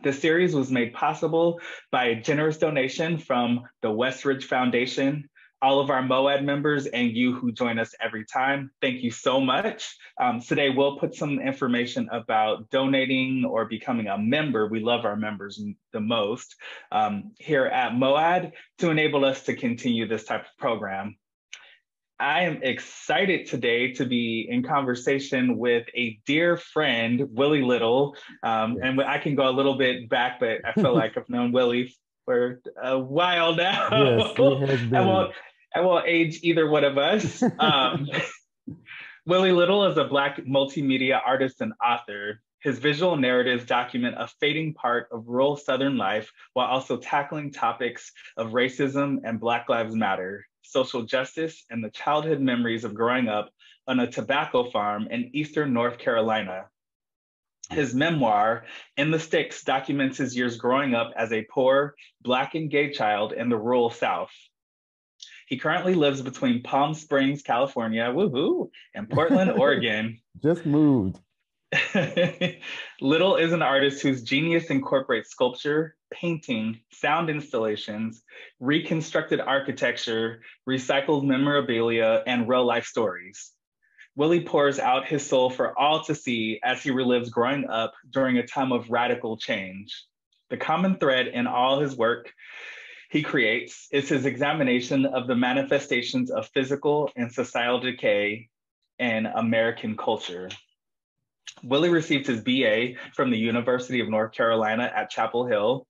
This series was made possible by a generous donation from the Westridge Foundation. All of our MOAD members and you who join us every time, thank you so much. Today, we'll put some information about donating or becoming a member. We love our members the most here at MOAD to enable us to continue this type of program. I am excited today to be in conversation with a dear friend, Willie Little. And I can go a little bit back, but I feel like I've known Willie for a while now. Yes, it has been. I won't age either one of us. Willie Little is a Black multimedia artist and author. His visual narratives document a fading part of rural Southern life while also tackling topics of racism and Black Lives Matter, social justice, and the childhood memories of growing up on a tobacco farm in eastern North Carolina. His memoir, In the Sticks, documents his years growing up as a poor Black and gay child in the rural South. He currently lives between Palm Springs, California, woohoo, and Portland, Oregon. Just moved. Little is an artist whose genius incorporates sculpture, painting, sound installations, reconstructed architecture, recycled memorabilia, and real-life stories. Willie pours out his soul for all to see as he relives growing up during a time of radical change. The common thread in all his work he creates is his examination of the manifestations of physical and societal decay in American culture. Willie received his BA from the University of North Carolina at Chapel Hill.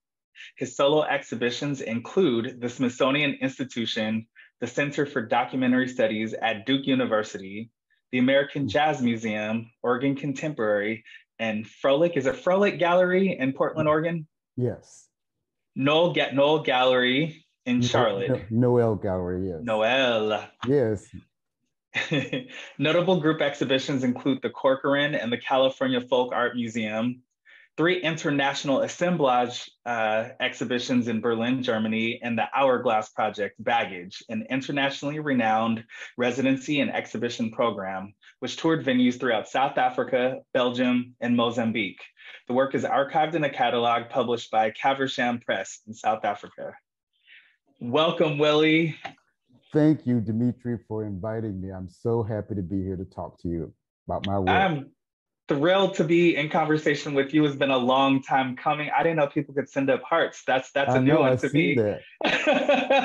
His solo exhibitions include the Smithsonian Institution, the Center for Documentary Studies at Duke University, the American Jazz Museum, Oregon Contemporary, and Froelich Gallery in Portland, Oregon? Yes. Noel Gallery in Charlotte. Noel Gallery, yes. Noel. Yes. Notable group exhibitions include the Corcoran and the California Folk Art Museum, 3 international assemblage exhibitions in Berlin, Germany, and the Hourglass Project Baggage, an internationally renowned residency and exhibition program, which toured venues throughout South Africa, Belgium, and Mozambique. The work is archived in a catalog published by Caversham Press in South Africa. Welcome, Willie. Thank you, Dimitri, for inviting me. I'm so happy to be here to talk to you about my work. I'm thrilled to be in conversation with you. It's been a long time coming. I didn't know people could send up hearts. That's a new one to me. That.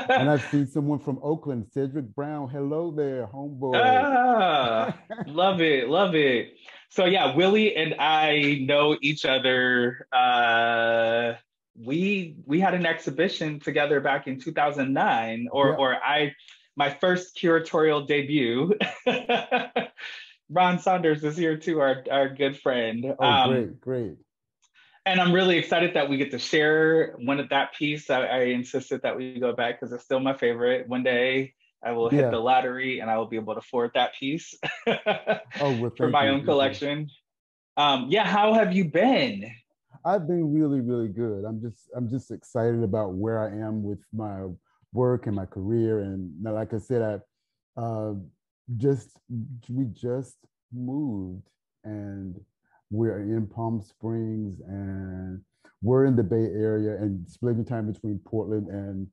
And I've seen someone from Oakland, Cedric Brown. Hello there, homeboy. Love it. So yeah, Willie and I know each other. We had an exhibition together back in 2009, my first curatorial debut. Ron Saunders is here too, our good friend. Great. And I'm really excited that we get to share one of that piece. I insisted that we go back because it's still my favorite. One day I will hit the lottery and I will be able to afford that piece for my own collection. How have you been? I've been really, really good. I'm just excited about where I am with my work and my career. And like I said, we just moved and we're in Palm Springs and we're in the Bay Area and splitting time between Portland and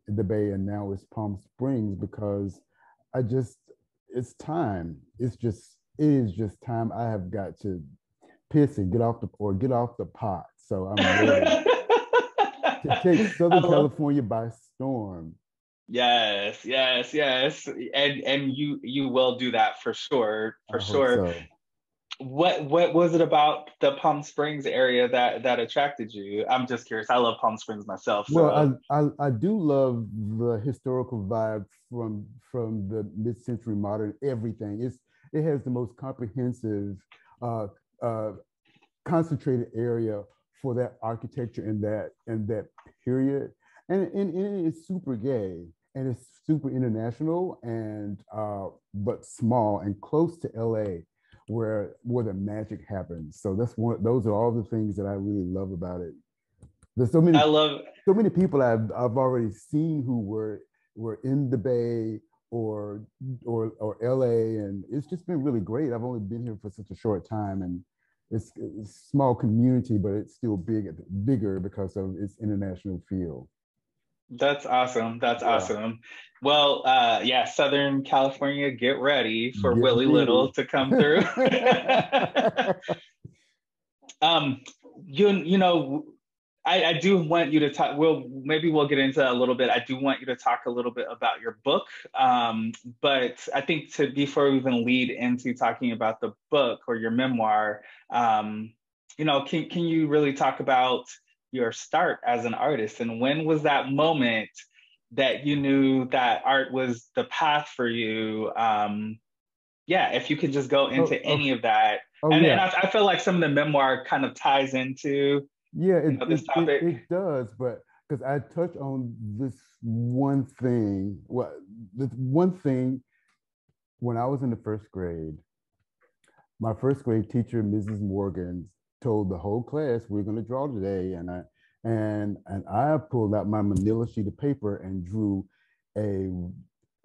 the Bay, and now it's Palm Springs because it's time. It is just time. I have got to piss and get off the pot. So I'm ready to take Southern California by storm. Yes. And you will do that for sure. So. What was it about the Palm Springs area that attracted you? I'm just curious. I love Palm Springs myself. So. Well, I do love the historical vibe from the mid-century modern everything. It has the most comprehensive concentrated area for that architecture in that period. And it's super gay and it's super international and but small and close to LA where the magic happens. So those are all the things that I really love about it. There's so many people I've already seen who were in the Bay or LA, and it's just been really great. I've only been here for such a short time, and it's a small community, but it's still bigger because of its international feel. That's awesome. That's Yeah, awesome. Well, yeah, Southern California, get ready for get Willie ready. Little to come through. um, you know, I do want you to talk. We'll get into that a little bit. I do want you to talk a little bit about your book. But I think to before we even lead into talking about the book or your memoir, can you really talk about your start as an artist and when was that moment that you knew that art was the path for you? Yeah, if you could just go into Oh, any of that, oh and yeah. I feel like some of the memoir kind of ties into Yeah, this topic. it does, but because I touch on this one thing, well, the one thing when I was in the first grade, my first grade teacher, Mrs. Morgan, told the whole class we're going to draw today, and I pulled out my manila sheet of paper and drew a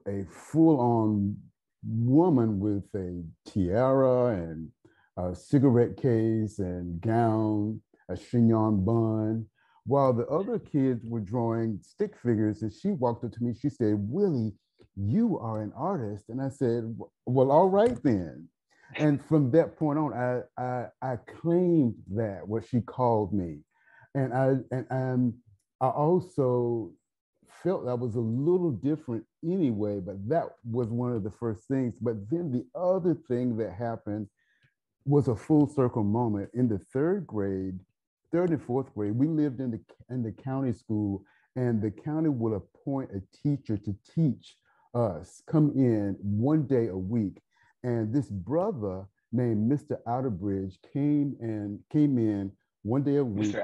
a full-on woman with a tiara and a cigarette case and gown, a chignon bun, while the other kids were drawing stick figures. And she walked up to me, she said, Willie, you are an artist. And I said, well, all right then. And from that point on, I claimed that what she called me, and I also felt that was a little different anyway, but that was one of the first things. But then the other thing that happened was a full circle moment in the third and fourth grade. We lived in the county school, and the county would appoint a teacher to teach us, come in one day a week. And this brother named Mr. Outerbridge came in one day a week, Mr. the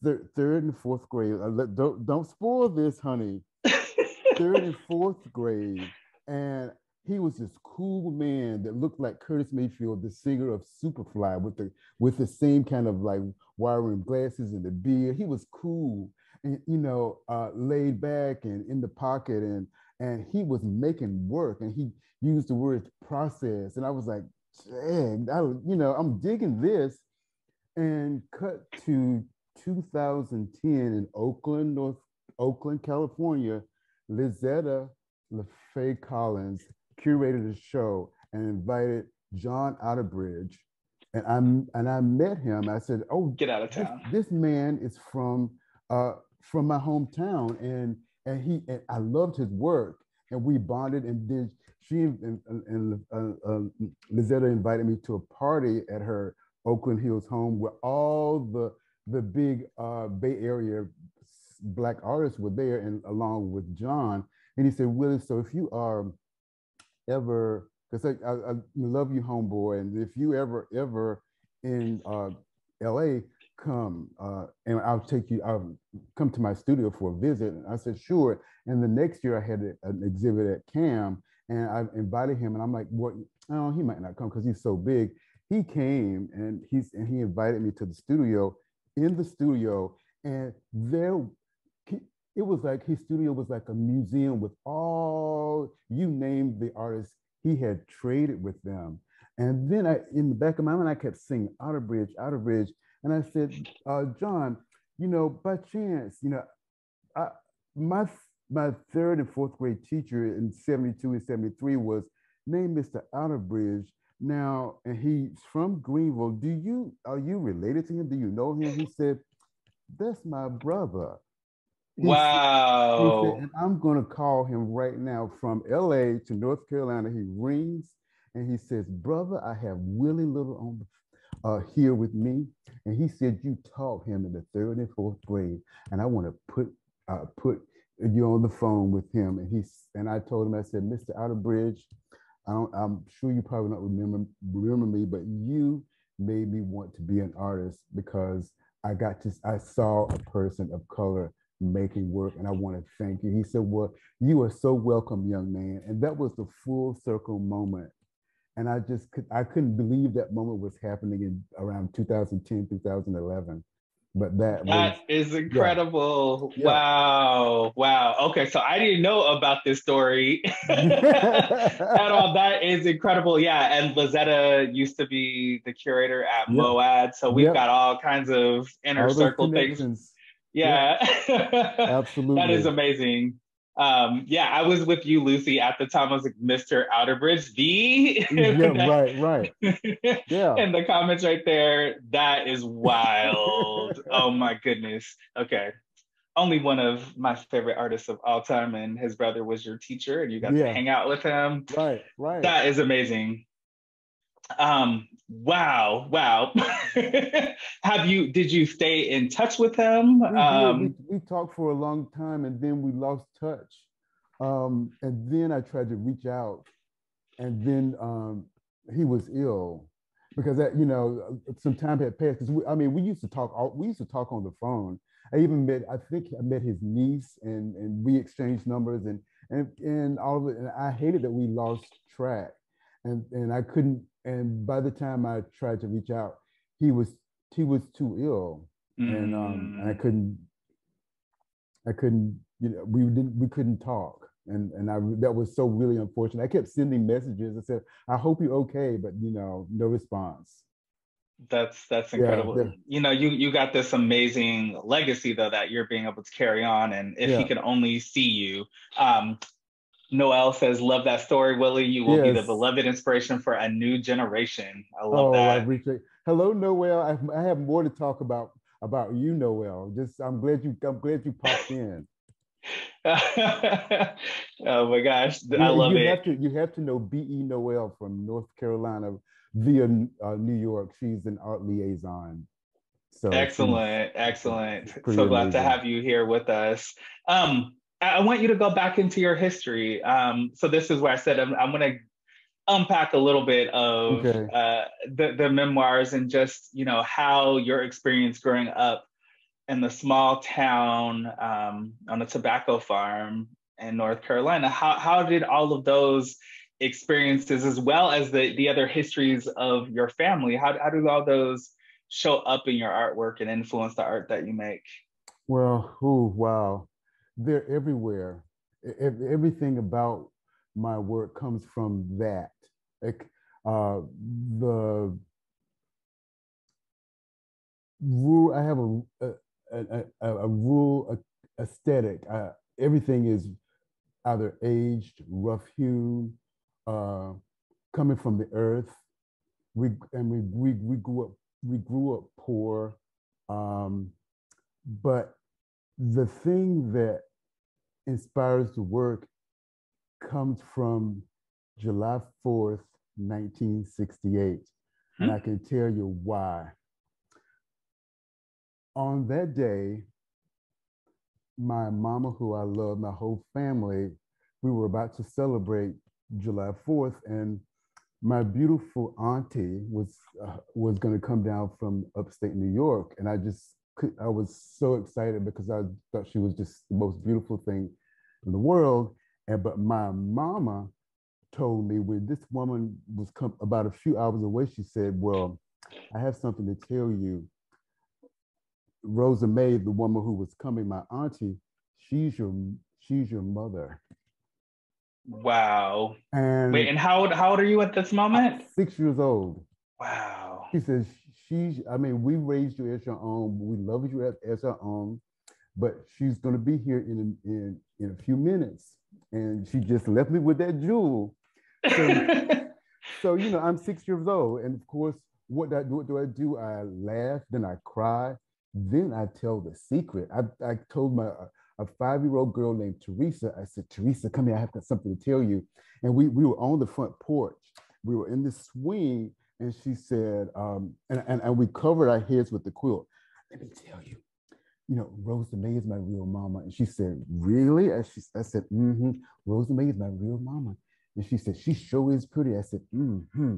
Outerbridge. third and fourth grade. Don't spoil this, honey. Third and fourth grade, and he was this cool man that looked like Curtis Mayfield, the singer of Superfly, with the same kind of like wire rim glasses and the beard. He was cool and laid back and in the pocket, and he was making work, and he used the word process, and I was like, dang, I'm digging this. And cut to 2010 in Oakland, California. Lizetta LaFay Collins curated a show and invited John Outerbridge. And I met him. I said, "Oh, Get out of this town. this man is from my hometown, and I loved his work, and we bonded. And then Lizetta invited me to a party at her Oakland Hills home where all the big Bay Area Black artists were there, and along with John. And he said, Willie, so if you are ever, because I love you, homeboy, and if you ever in LA, come and I'll come to my studio for a visit. And I said, sure. And the next year I had an exhibit at CAM, and I invited him, and I'm like, what? Oh, he might not come because he's so big. He came, and he invited me to the studio. In the studio, and it was like his studio was like a museum with all, you name the artists, he had traded with them. And then in the back of my mind, I kept singing Outerbridge, Outerbridge. And I said, John, by chance, I, my my third and fourth grade teacher in 72 and 73 was named Mr. Outerbridge. Now, and he's from Greenville. Are you related to him? Do you know him? He said, that's my brother. He said, he said, Wow. and I'm going to call him right now from LA to North Carolina. He rings and he says, brother, I have Willie Little on here with me. And he said, you taught him in the third and fourth grade. And I want to put you on the phone with him. And I told him, I said, Mr. Outerbridge, I'm sure you probably don't remember me, but you made me want to be an artist because I saw a person of color making work, and I want to thank you. He said, well, you are so welcome, young man. And that was the full circle moment. And I couldn't believe that moment was happening in around 2010, 2011. But that was, That is yeah, incredible. yeah. Wow. Wow. Okay, so I didn't know about this story at all. That is incredible. Yeah, and Lizetta used to be the curator at Yep, Moad, so we've yep. got all kinds of inner All those circle things. connections. Yep, Yeah. That is absolutely. amazing. Yeah, I was with you, Lucy, at the time. I was like Mr. Outerbridge, the Yeah, right, right. Yeah. in the comments right there. That is wild. Oh my goodness. Okay. Only one of my favorite artists of all time, and his brother was your teacher, and you got to Yeah, hang out with him. right, right. That is amazing. Wow, wow. Did you stay in touch with him? We did. We talked for a long time, and then we lost touch. And then I tried to reach out, and then he was ill because that, some time had passed. Because I mean, we used to talk. We used to talk on the phone. I think I met his niece, and we exchanged numbers, and all of it. And I hated that we lost track, and I couldn't. And by the time I tried to reach out, he was he was too ill, and Mm, I couldn't, we couldn't talk. And that was so really unfortunate. I kept sending messages. I said, I hope you're okay, but no response. that's Yeah, incredible. You got this amazing legacy though that you're being able to carry on, and if he yeah, can only see you. Noel says, "Love that story, Willie. You will be the yes. beloved inspiration for a new generation." I love Oh, I that. appreciate. Hello, Noel. I have more to talk about you, Noel. Just I'm glad you popped in. Oh my gosh, I You love it. you have to know B.E. Noel from North Carolina via New York. She's an art liaison, so Excellent, she's excellent. pretty So glad to amazing. have you here with us. I want you to go back into your history. So this is where I said I'm going to unpack a little bit of Okay. the memoirs and just how your experience growing up in the small town on a tobacco farm in North Carolina. How did all of those experiences, as well as the other histories of your family, how do all those show up in your artwork and influence the art that you make? Well, oh wow, they're everywhere. Everything about my work comes from that. Like the rule, I have a rule aesthetic. Everything is either aged, rough hewn, uh, coming from the earth. We grew up poor, um, but the thing that inspires the work comes from July 4th, 1968. And I Hmm? can tell you why. On that day, my mama, who I love, my whole family, we were about to celebrate July 4th, and my beautiful auntie was going to come down from upstate New York, and I was so excited because I thought she was just the most beautiful thing in the world. And but my mama told me when this woman was about a few hours away, she said, "Well, I have something to tell you. Rosa May, the woman who was coming, my auntie, she's your she's your mother." Wow. Wait, And and how old are you at this moment? 6 years old. Wow. She says, I mean, we raised you as your own. We love you as our own, but she's going to be here in a few minutes. And she just left me with that jewel. So, I'm 6 years old. And of course, what do I do? I laugh, then I cry, then I tell the secret. I told a 5-year-old girl named Teresa, I said, Teresa, come here, I have got something to tell you. And we were on the front porch. We were in the swing, and she said, and we covered our heads with the quilt. Let me tell you, Rosa May is my real mama. And she said, really? I said, mm-hmm. Rosa May is my real mama. And she said, she sure is pretty. I said, mm-hmm.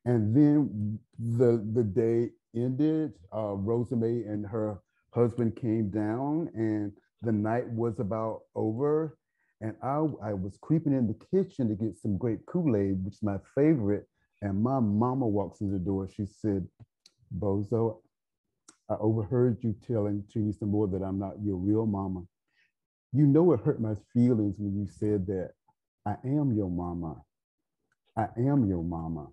And then the day ended. Rosa May and her husband came down, and the night was about over. And I was creeping in the kitchen to get some grape Kool-Aid, which is my favorite. And my mama walks in the door. She said, Bozo, I overheard you telling Teresa Moore that I'm not your real mama. You know it hurt my feelings when you said that. I am your mama. I am your mama.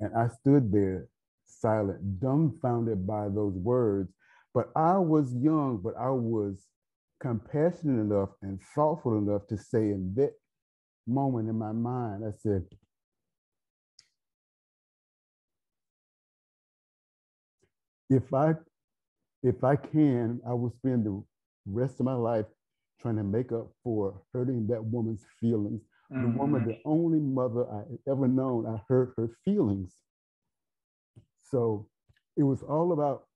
And I stood there silent, dumbfounded by those words. But I was young, but I was compassionate enough and thoughtful enough to say in that moment in my mind, I said, if I if I can, I will spend the rest of my life trying to make up for hurting that woman's feelings. The woman, the only mother I ever known, I hurt her feelings. So it was all about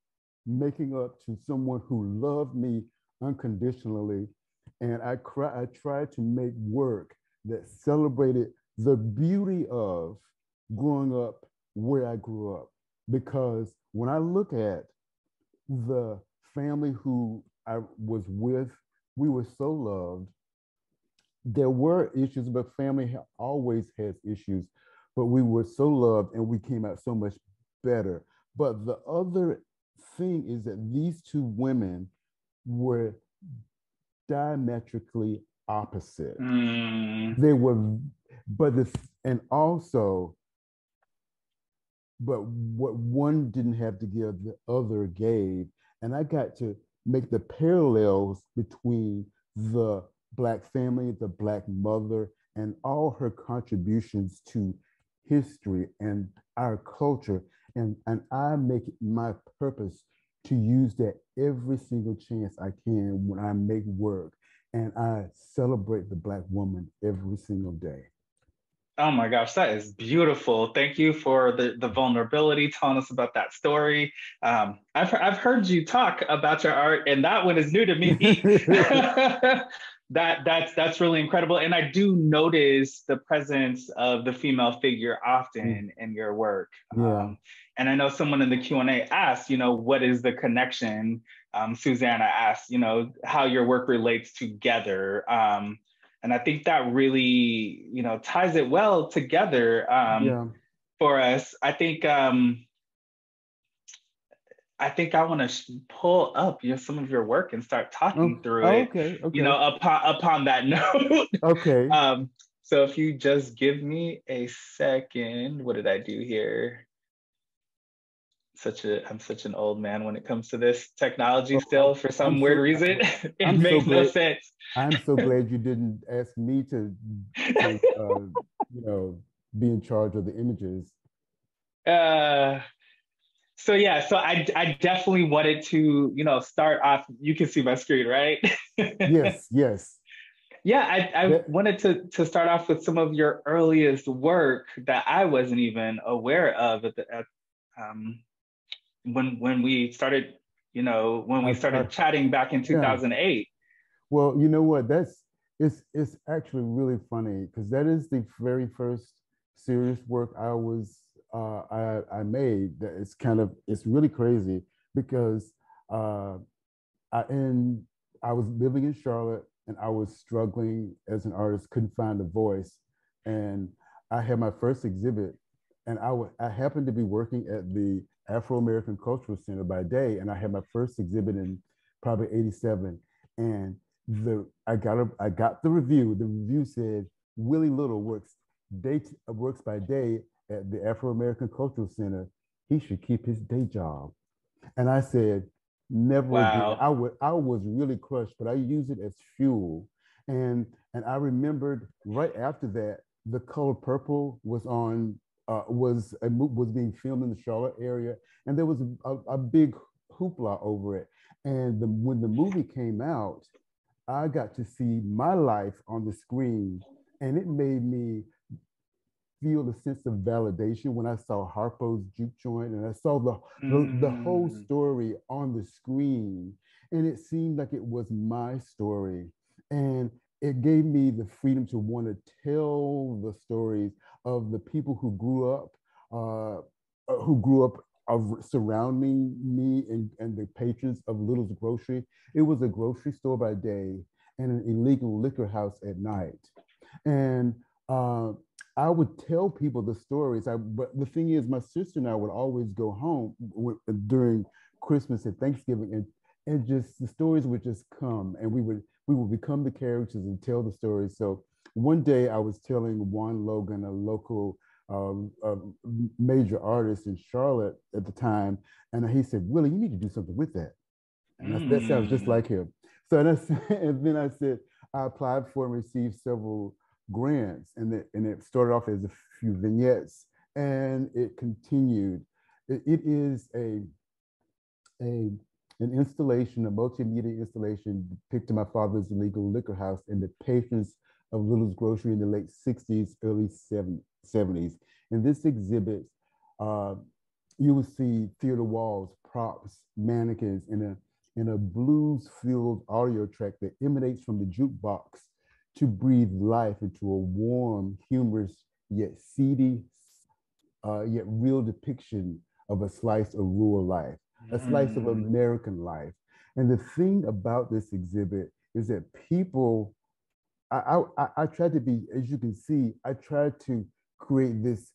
making up to someone who loved me unconditionally. And I tried to make work that celebrated the beauty of growing up where I grew up. Because when I look at the family who I was with, we were so loved. There were issues, but family always has issues. But we were so loved and we came out so much better. But the other thing is that these two women were diametrically opposite. They were, but this, and also, but what one didn't have to give, the other gave. And I got to make the parallels between the Black family, the Black mother, and all her contributions to history and our culture. And I make it my purpose to use that every single chance I can when I make work. And I celebrate the Black woman every single day. Oh my gosh, that is beautiful. Thank you for the vulnerability, telling us about that story. I've heard you talk about your art, and that one is new to me. That's really incredible. And I do notice the presence of the female figure often in your work. Yeah. And I know someone in the Q&A asked, what is the connection? Susanna asked, how your work relates together. And I think that really, ties it well together for us. I think I want to pull up some of your work and start talking through it. Okay. Upon that note. Okay. So if you just give me a second, what did I do here? I'm such an old man when it comes to this technology still, for some weird reason. It makes no sense. I'm so glad you didn't ask me to be in charge of the images. So I definitely wanted to, start off. You can see my screen, right? Yes. Yeah, I wanted to start off with some of your earliest work that I wasn't even aware of when we started, chatting back in 2008. Well, you know what? It's actually really funny because that is the very first serious work I made. That it's really crazy because I was living in Charlotte and I was struggling as an artist, couldn't find a voice, and I had my first exhibit, and I happened to be working at the Afro-American Cultural Center by day, and I had my first exhibit in probably '87, and I got the review. The review said Willie Little works by day at the Afro-American Cultural Center. He should keep his day job. And I said, never again. I was really crushed, but I used it as fuel. And I remembered right after that, The Color Purple was being filmed in the Charlotte area, and there was a big hoopla over it. And when the movie came out, I got to see my life on the screen, and it made me feel a sense of validation when I saw Harpo's Juke Joint and I saw the whole story on the screen. And it seemed like it was my story. And it gave me the freedom to want to tell the stories of the people who grew up surrounding me and the patrons of Little's Grocery. It was a grocery store by day and an illegal liquor house at night. And I would tell people the stories. But the thing is, my sister and I would always go home during Christmas and Thanksgiving, and just the stories would just come, and we would become the characters and tell the stories. So one day I was telling Juan Logan, a local a major artist in Charlotte at the time, and he said, "Willie, you need to do something with that." And that sounds just like him. So and then I said, I applied for and received several grants, and it started off as a few vignettes, and it continued. It is an installation, a multimedia installation depicting my father's illegal liquor house and the patrons of Little's Grocery in the late 60s, early 70s. In this exhibit, you will see theater walls, props, mannequins, in a blues-filled audio track that emanates from the jukebox to breathe life into a warm, humorous, yet seedy, yet real depiction of a slice of rural life, a slice of American life. And the thing about this exhibit is that people, I tried to be, as you can see, I tried to create this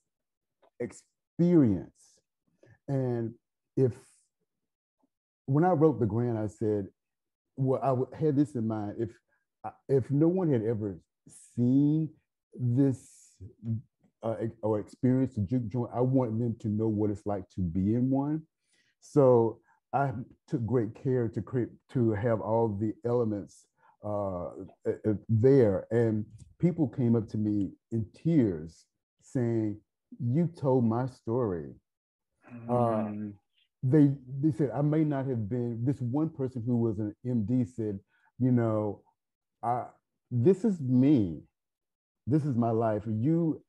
experience. And when I wrote the grant, I said, well, had this in mind. If no one had ever seen this or experienced a juke joint, I want them to know what it's like to be in one. So I took great care to have all the elements there, and people came up to me in tears saying, "You told my story." They said I may not have been. This one person who was an MD said, "You know, this is me. This is my life." And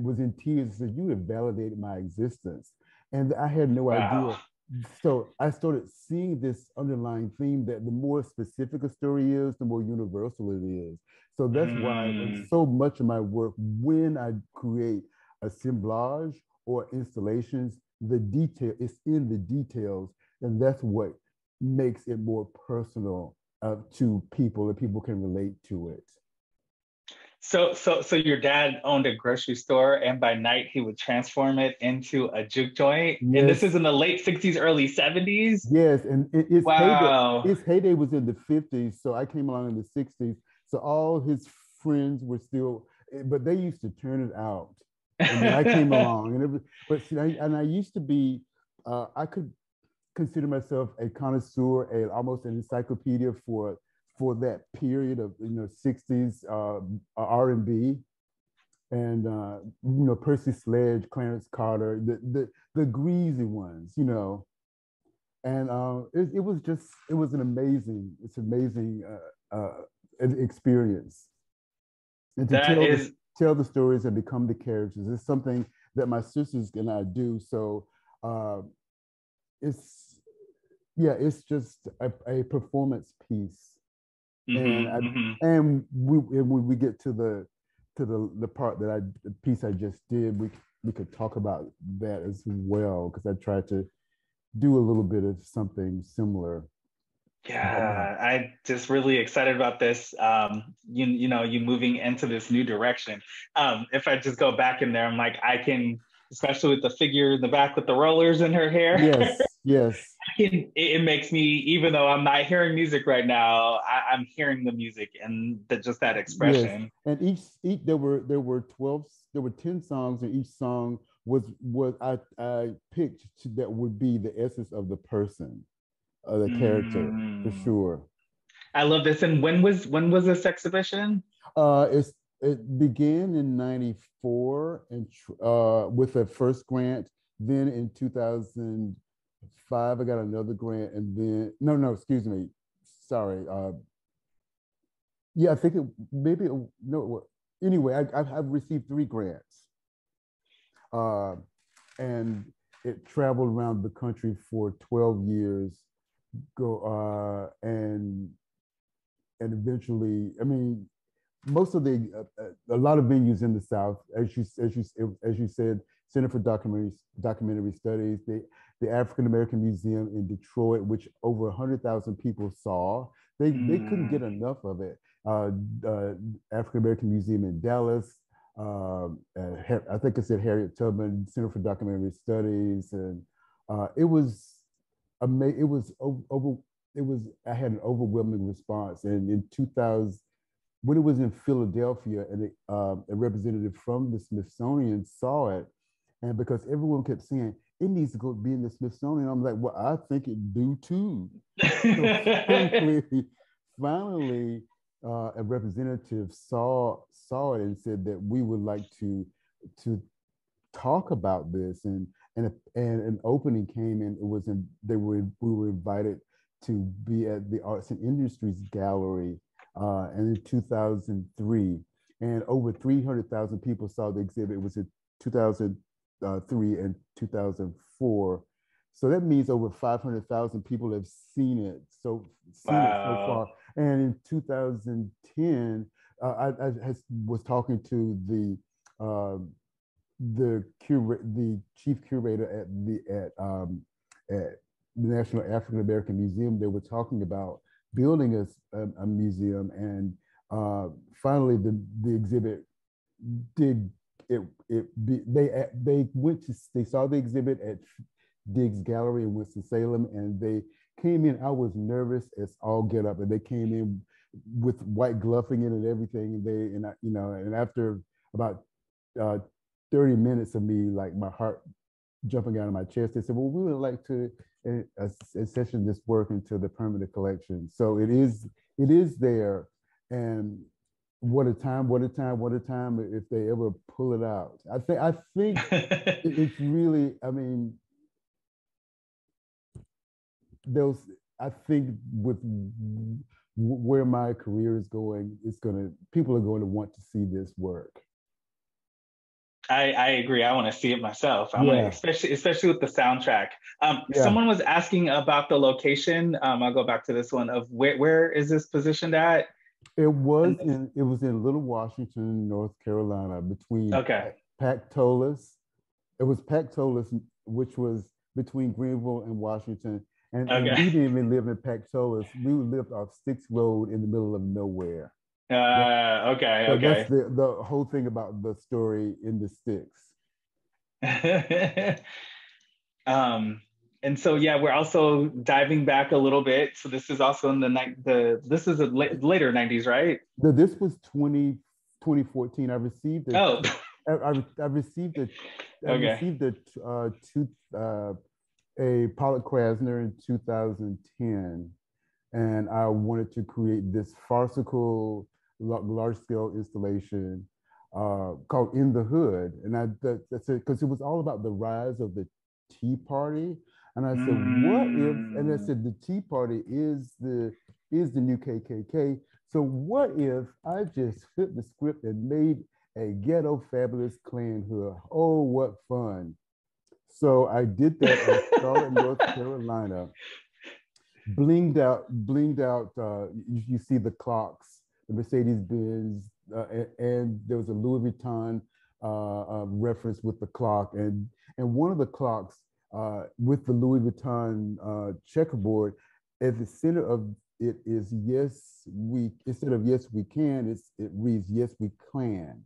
was in tears and said, "You have validated my existence," and I had no idea. So I started seeing this underlying theme that the more specific a story is, the more universal it is. So that's why in so much of my work, when I create assemblage or installations, the detail is in the details, and that's what makes it more personal to people, and people can relate to it. So your dad owned a grocery store, and by night he would transform it into a juke joint. Yes. And this is in the late 60s, early 70s. Yes, and Wow. Its heyday was in the 50s, so I came along in the 60s. So all his friends were still, but they used to turn it out, and then I came along, and I used to be, I could consider myself a connoisseur, almost an encyclopedia for that period of 60s R&B, and Percy Sledge, Clarence Carter, the greasy ones, and it was an amazing experience, and to That is tell the stories and become the characters is something that my sisters and I do. So it's just a performance piece. And when we get to the part the piece I just did, we could talk about that as well, because I tried to do a little bit of something similar. Yeah, I just really excited about this. You moving into this new direction. If I just go back in there, I'm like, I can, especially with the figure in the back with the rollers in her hair. Yes. It makes me, even though I'm not hearing music right now, I'm hearing the music and just that expression. Yes. And each there were 10 songs, and each song was what I picked that would be the essence of the person, the character, for sure. I love this. And when was this exhibition? It began in '94 and with a first grant. Then in 2005, I got another grant, and then no, excuse me, sorry. Yeah, I think no. Anyway, I've received 3 grants, and it traveled around the country for 12 years. And eventually, I mean, most of a lot of venues in the South, as you said, Center for Documentary Studies, the African American Museum in Detroit, which over 100,000 people saw. They couldn't get enough of it. African American Museum in Dallas. I think I said Harriet Tubman Center for Documentary Studies, and it was it was over. It was I had an overwhelming response, and in 2000, when it was in Philadelphia, and a representative from the Smithsonian saw it, and because everyone kept saying it needs to go be in the Smithsonian, I'm like, well, I think it do too. So finally, a representative saw it and said that we would like to talk about this, and an opening came in. It was in we were invited to be at the Arts and Industries Gallery, and in 2003, and over 300,000 people saw the exhibit. It was in 2003 and 2004. So that means over 500,000 people have seen it so Wow. far. And in 2010, I was talking to uh, the chief curator at the National African American Museum. They were talking about building a museum, and finally the exhibit did they saw the exhibit at Diggs Gallery in Winston-Salem, and they came in. I was nervous as all get up, and they came in with white gloving in and everything. And after about uh, 30 minutes of me, like my heart jumping out of my chest, they said, well, we would like to session this work into the permanent collection. So it is there. And what a time, what a time, what a time if they ever pull it out. I think it's really, I mean, those, I think with where my career is going, people are going to want to see this work. I agree. I want to see it myself. I want to, Yeah, especially with the soundtrack. yeah. Someone was asking about the location. I'll go back to this one of where is this positioned at? And It was in Little Washington, North Carolina, between okay, Pactolus. It was Pactolus, which was between Greenville and Washington. And we okay, didn't even live in Pactolus. We lived off Sticks Road in the middle of nowhere. okay, So that's okay. the whole thing about the story in the sticks. um, and so yeah, we're also diving back a little bit. So this is also in the night. This is a later '90s, right? This was 2014. Oh, I received a I okay. received a Pollock Krasner in 2010, and I wanted to create this farcical large scale installation called In the Hood, and that's it because it was all about the rise of the Tea Party, and I said, what if? And I Mm. said, the Tea Party is the new KKK. So what if I just flipped the script and made a ghetto fabulous Klan hood? Oh, what fun! So I did that in Charlotte, North Carolina, blinged out. You see the clocks, the Mercedes Benz, and there was a Louis Vuitton reference with the clock, and one of the clocks with the Louis Vuitton checkerboard at the center of it is yes we instead of yes we can it reads yes we can,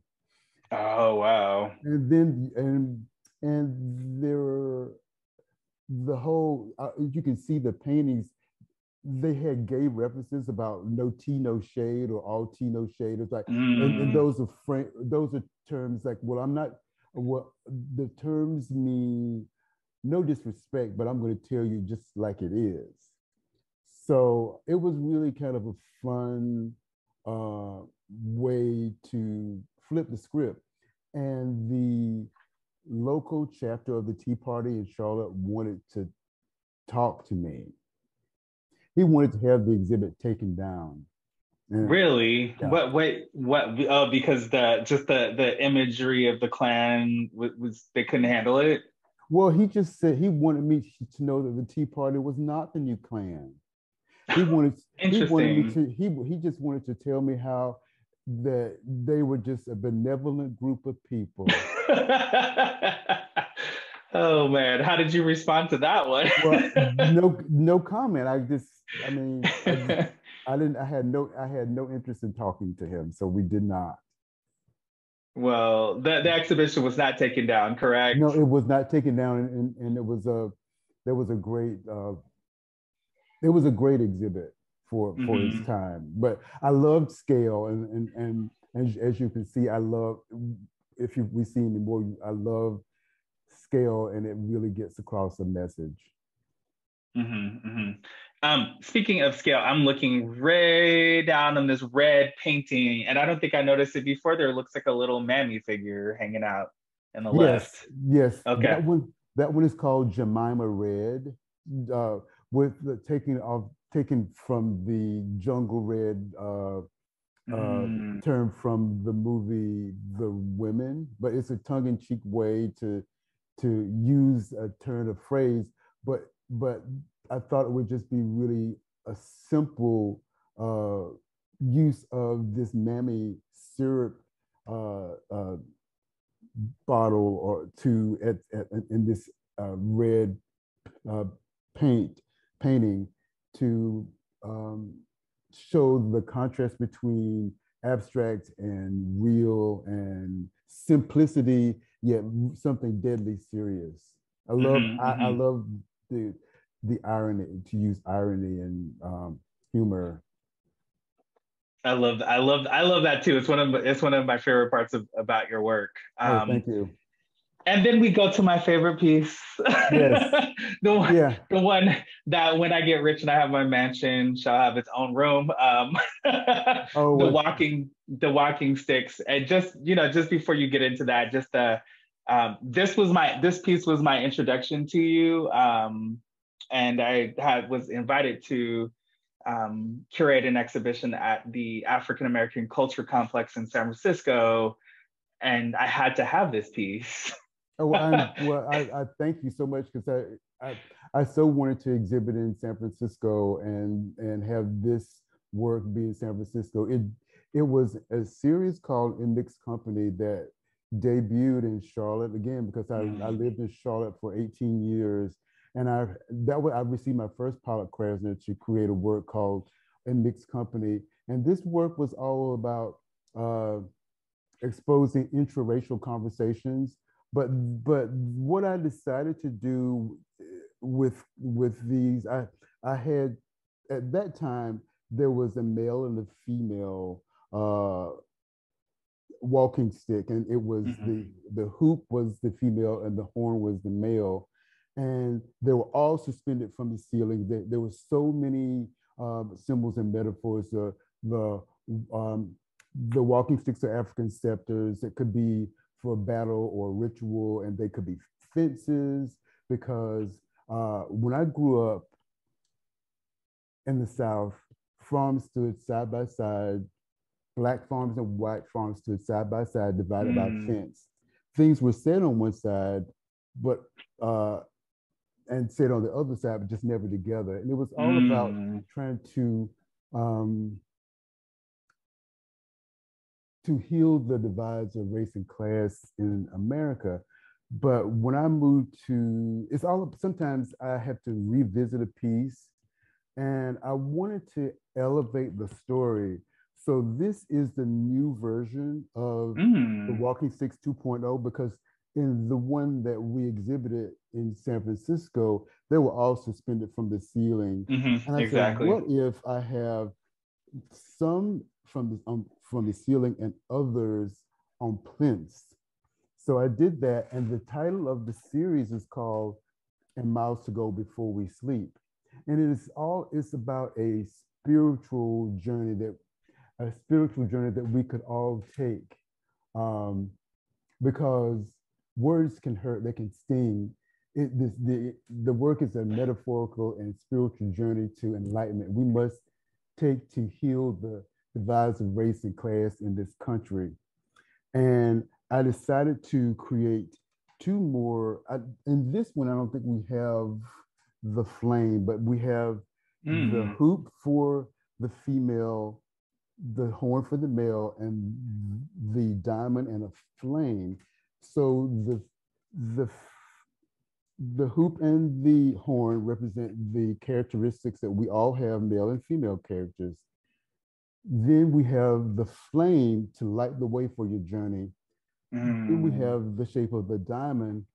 Oh wow. and then and there the whole you can see the paintings. They had gay references about no tea, no shade, or all tea, no shade. It's like, and Mm. those are terms like, well, I'm not. Well, the terms mean no disrespect, but I'm going to tell you just like it is. So it was really kind of a fun way to flip the script, and the local chapter of the Tea Party in Charlotte wanted to talk to me. He wanted to have the exhibit taken down. And Really? yeah, What? Oh, because the imagery of the clan was they couldn't handle it. well, he just said he wanted me to know that the Tea Party was not the new Klan. He wanted me Interesting. to he just wanted to tell me how that they were just a benevolent group of people. Oh man, how did you respond to that one? Well, no comment. I mean, I didn't I had no interest in talking to him, so we did not. Well, the exhibition was not taken down, correct? No, it was not taken down, and it was a there was a great it was a great exhibit for its Hmm. time. But I loved scale, and as you can see, I love if you we see me more, I love scale, and it really gets across a message. Hmm. Hmm. Speaking of scale, I'm looking way down on this red painting, and I don't think I noticed it before. There looks like a little mammy figure hanging out in the Yes, left. yes, Okay. that one is called Jemima Red, uh, with the taken from the Jungle Red uh, Mm. term from the movie The Women, but it's a tongue-in-cheek way to use a turn of phrase. But I thought it would just be really a simple use of this mammy syrup bottle or two in this red uh, paint painting to um, show the contrast between abstract and real and simplicity, yet something deadly serious. Hmm. I Hmm. love the the irony, to use irony and humor. I love that too. It's one of my favorite parts of about your work. Oh, thank you. And then we go to my favorite piece, Yes. Yeah. the one that when I get rich and I have my mansion, shall have its own room. Oh, well, The walking sticks, and just just before you get into that, just this piece was my introduction to you, and was invited to curate an exhibition at the African American Culture Complex in San Francisco, and I had to have this piece. Oh, I thank you so much because I so wanted to exhibit in San Francisco and have this work be in San Francisco. It was a series called In Mixed Company that debuted in Charlotte again because I Mm. lived in Charlotte for 18 years, and I received my first Pollock Krasner to create a work called In Mixed Company, and this work was all about exposing intraracial conversations. But what I decided to do with these, I had at that time there was a male and a female walking stick, and it was Mhm. the hoop was the female and the horn was the male, and they were all suspended from the ceiling. There were so many symbols and metaphors. The um, the walking sticks are African scepters. It could be for battle or ritual, and they could be fences. Because when I grew up in the South, farms stood side by side. Black farms and white farms stood side by side, divided by a Mm. fence. Things were said on one side, but and said on the other side, but just never together. And it was all about Mm. trying um, to heal the divides of race and class in America. But when I moved to, it's all sometimes I have to revisit a piece, and I wanted to elevate the story. So this is the new version of the Mm. Walking Sticks 2.0 because in the one that we exhibited in San Francisco, they were all suspended from the ceiling. Hmm. And I said, Exactly. what if I have some from the ceiling and others on plinths? So I did that, and the title of the series is called "And Miles to Go Before We Sleep," and it's about a spiritual journey that we could all take, um, because words can hurt, they can sting. The work is a metaphorical and spiritual journey to enlightenment. We must take to heal the divides of race and class in this country. And I decided to create two more. In this one, I don't think we have the flame, but we have the Mm. hoop for the female, the horn for the male, and the diamond and a flame. So the the hoop and the horn represent the characteristics that we all have, male and female characters. Then we have the flame to light the way for your journey. Then we Mm. have the shape of the diamond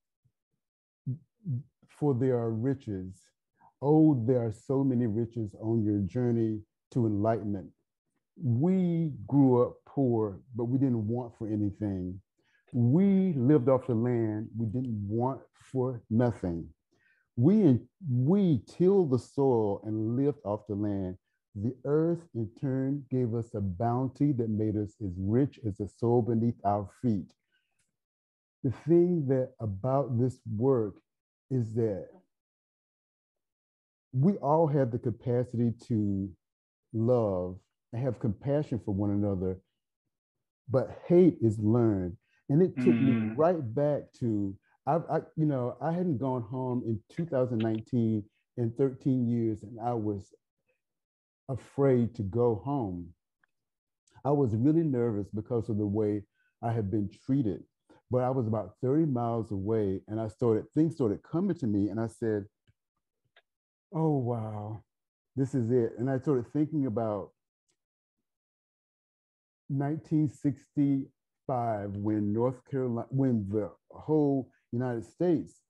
for their riches. oh, there are so many riches on your journey to enlightenment. We grew up poor, but we didn't want for anything. We lived off the land. We didn't want for nothing. We tilled the soil and lived off the land. The earth, in turn, gave us a bounty that made us as rich as the soil beneath our feet. The thing that about this work is that we all have the capacity to love and have compassion for one another, but hate is learned. And it took me right back to I hadn't gone home in 2019 in 13 years, and I was afraid to go home. I was really nervous because of the way I had been treated. But I was about 30 miles away, and things started coming to me, and I said, oh wow, this is it. And I started thinking about 1965 when the whole United States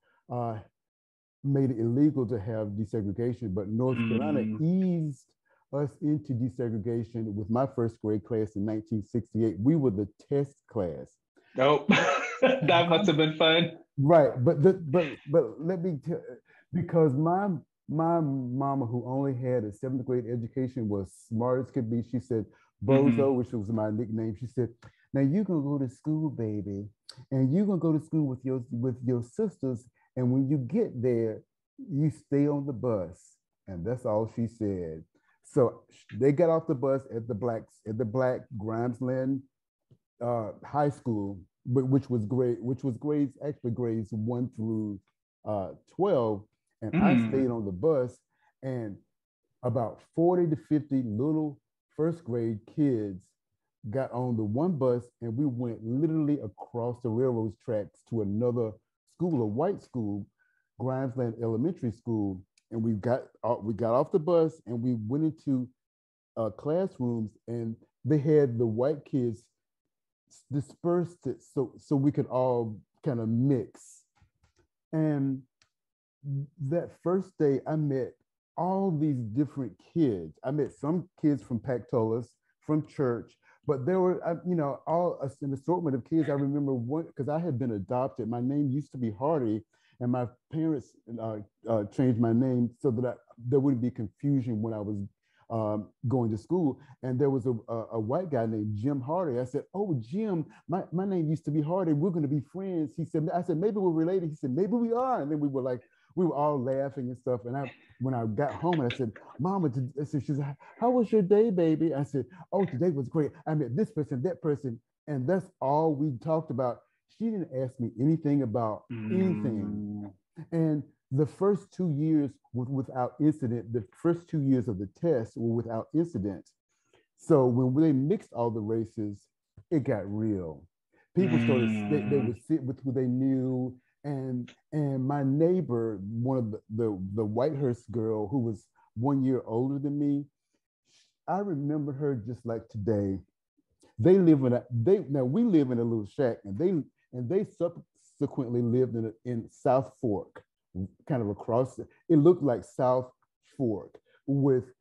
made it illegal to have desegregation, but North Carolina eased us into desegregation with my first grade class in 1968. We were the test class. Nope. That must have been fun. Right, but let me tell, because my mama, who only had a seventh grade education, was smart as could be. She said, Bozo, which was my nickname. She said, now you're gonna go to school, baby, and you're gonna go to school with your sisters, and when you get there, you stay on the bus. And that's all she said. So they got off the bus at the black Grimesland High School, but which was grades 1 through 12, and I stayed on the bus, and about 40 to 50 little first grade kids got on the one bus, and we went literally across the railroad tracks to another school, a white school, Grimesland Elementary School, and we got off the bus, and we went into classrooms, and they had the white kids dispersed it so we could all kind of mix. And that first day, I met all these different kids. I met some kids from Pactolus, from church, but there were, all an assortment of kids. I remember one, because I had been adopted. My name used to be Hardy, and my parents changed my name so that there wouldn't be confusion when I was going to school. And there was a white guy named Jim Hardy. I said, oh, Jim, my name used to be Hardy. We're going to be friends. I said, maybe we're related. He said, maybe we are. And then we were all laughing and stuff. And when I got home, and I said, Mama, she said, how was your day, baby? I said, oh, today was great. I met this person, that person. And that's all we talked about. She didn't ask me anything about anything. And the first 2 years without incident, the first 2 years of the test were without incident. So when they mixed all the races, it got real. People started, they would sit with who they knew. And my neighbor, one of the Whitehurst girl who was 1 year older than me, I remember her just like today. We live in a little shack, and they subsequently lived in South Fork, kind of across. It looked like South Fork with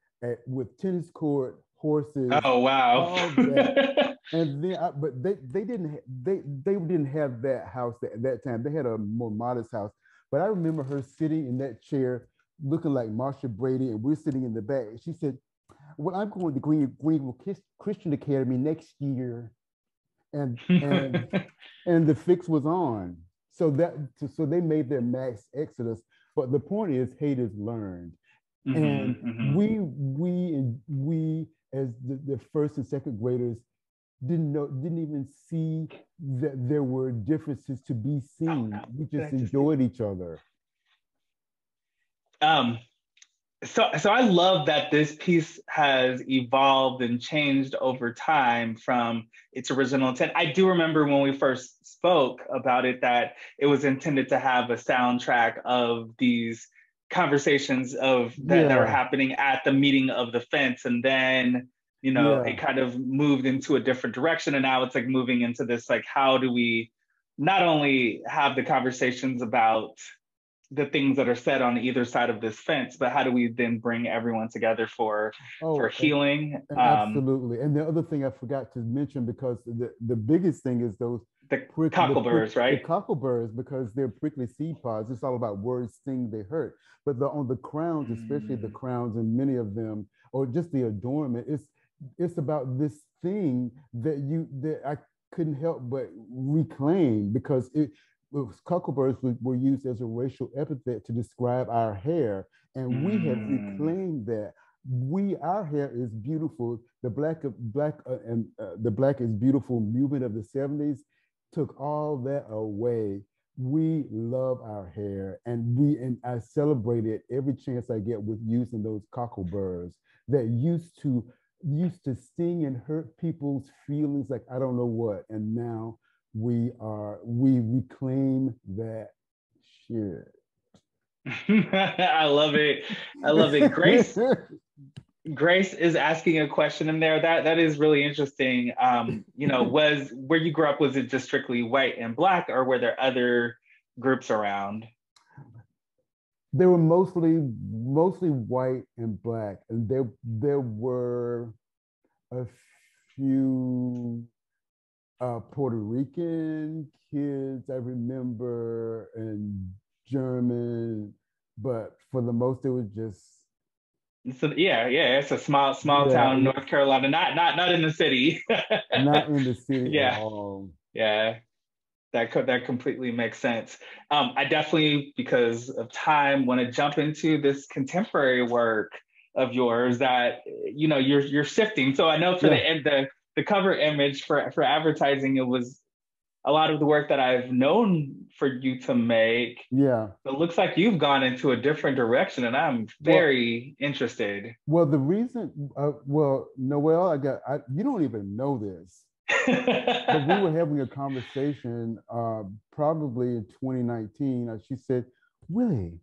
tennis court, horses. Oh wow! All that. And then, but they didn't have that house at that time. They had a more modest house. But I remember her sitting in that chair, looking like Marsha Brady, and we're sitting in the back. She said, "Well, I'm going to Greenville Christian Academy next year," and the fix was on. So they made their mass exodus. But the point is, hate is learned, and we as the first and second graders didn't even see that there were differences to be seen. We just enjoyed each other. So I love that this piece has evolved and changed over time from its original intent. I do remember when we first spoke about it that it was intended to have a soundtrack of these conversations that were happening at the meeting of the fence, and then it kind of moved into a different direction, and now it's like moving into this, like, how do we not only have the conversations about the things that are said on either side of this fence, but how do we then bring everyone together for Oh, healing? and absolutely. And the other thing I forgot to mention, because the biggest thing is those The cockleburs, the right? cockleburrs, because they're prickly seed pods. It's all about words sting, they hurt. But on the crowns, especially the Mm. crowns, and many of them, or just the adornment, it's about this thing that I couldn't help but reclaim, because cockleburrs were used as a racial epithet to describe our hair, and we have Mm. reclaimed that. Our hair is beautiful. The the black is beautiful movement of the 70s took all that away. We love our hair, and I celebrate it every chance I get with using those cockleburrs that used to sting and hurt people's feelings like I don't know what. And now we reclaim that shit. I love it. I love it. Grace is asking a question in there that is really interesting. Was where you grew up, was it just strictly white and black, or were there other groups around? They were mostly white and black, and there were a few Puerto Rican kids I remember, and German, but for the most it was just So yeah, it's a small yeah, town, North Carolina, not in the city. not in the city at Yeah, all. yeah, that completely makes sense. I definitely, because of time, want to jump into this contemporary work of yours that you're shifting. So I know for Yeah, the cover image for advertising, it was a lot of the work that I've known for you to make. yeah. It looks like you've gone into a different direction, and I'm Well, very interested. the reason, Noel, you don't even know this, but we were having a conversation probably in 2019. She said, Willie,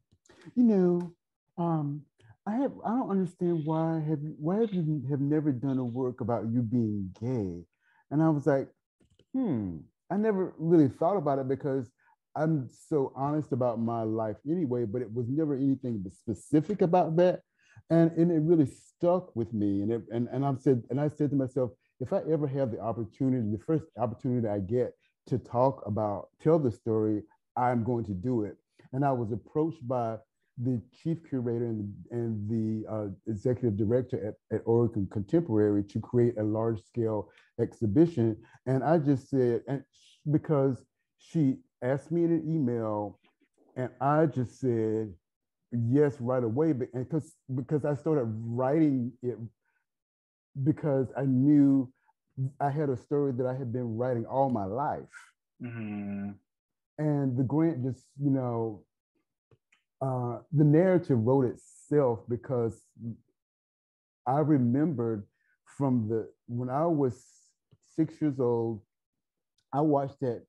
you know, um, I don't understand why have you have never done a work about you being gay? And I was like, I never really thought about it because I'm so honest about my life anyway, but it was never anything specific about that. And it really stuck with me. And I said to myself, if I ever have the opportunity, the first opportunity I get to tell the story, I'm going to do it. And I was approached by the chief curator and the executive director at Oregon Contemporary to create a large scale exhibition. And I just said, and because she asked me in an email, and I just said yes right away. And because I started writing it because I knew I had a story that I had been writing all my life. Mhm. And the grant just, the narrative wrote itself because I remembered when I was 6 years old, I watched that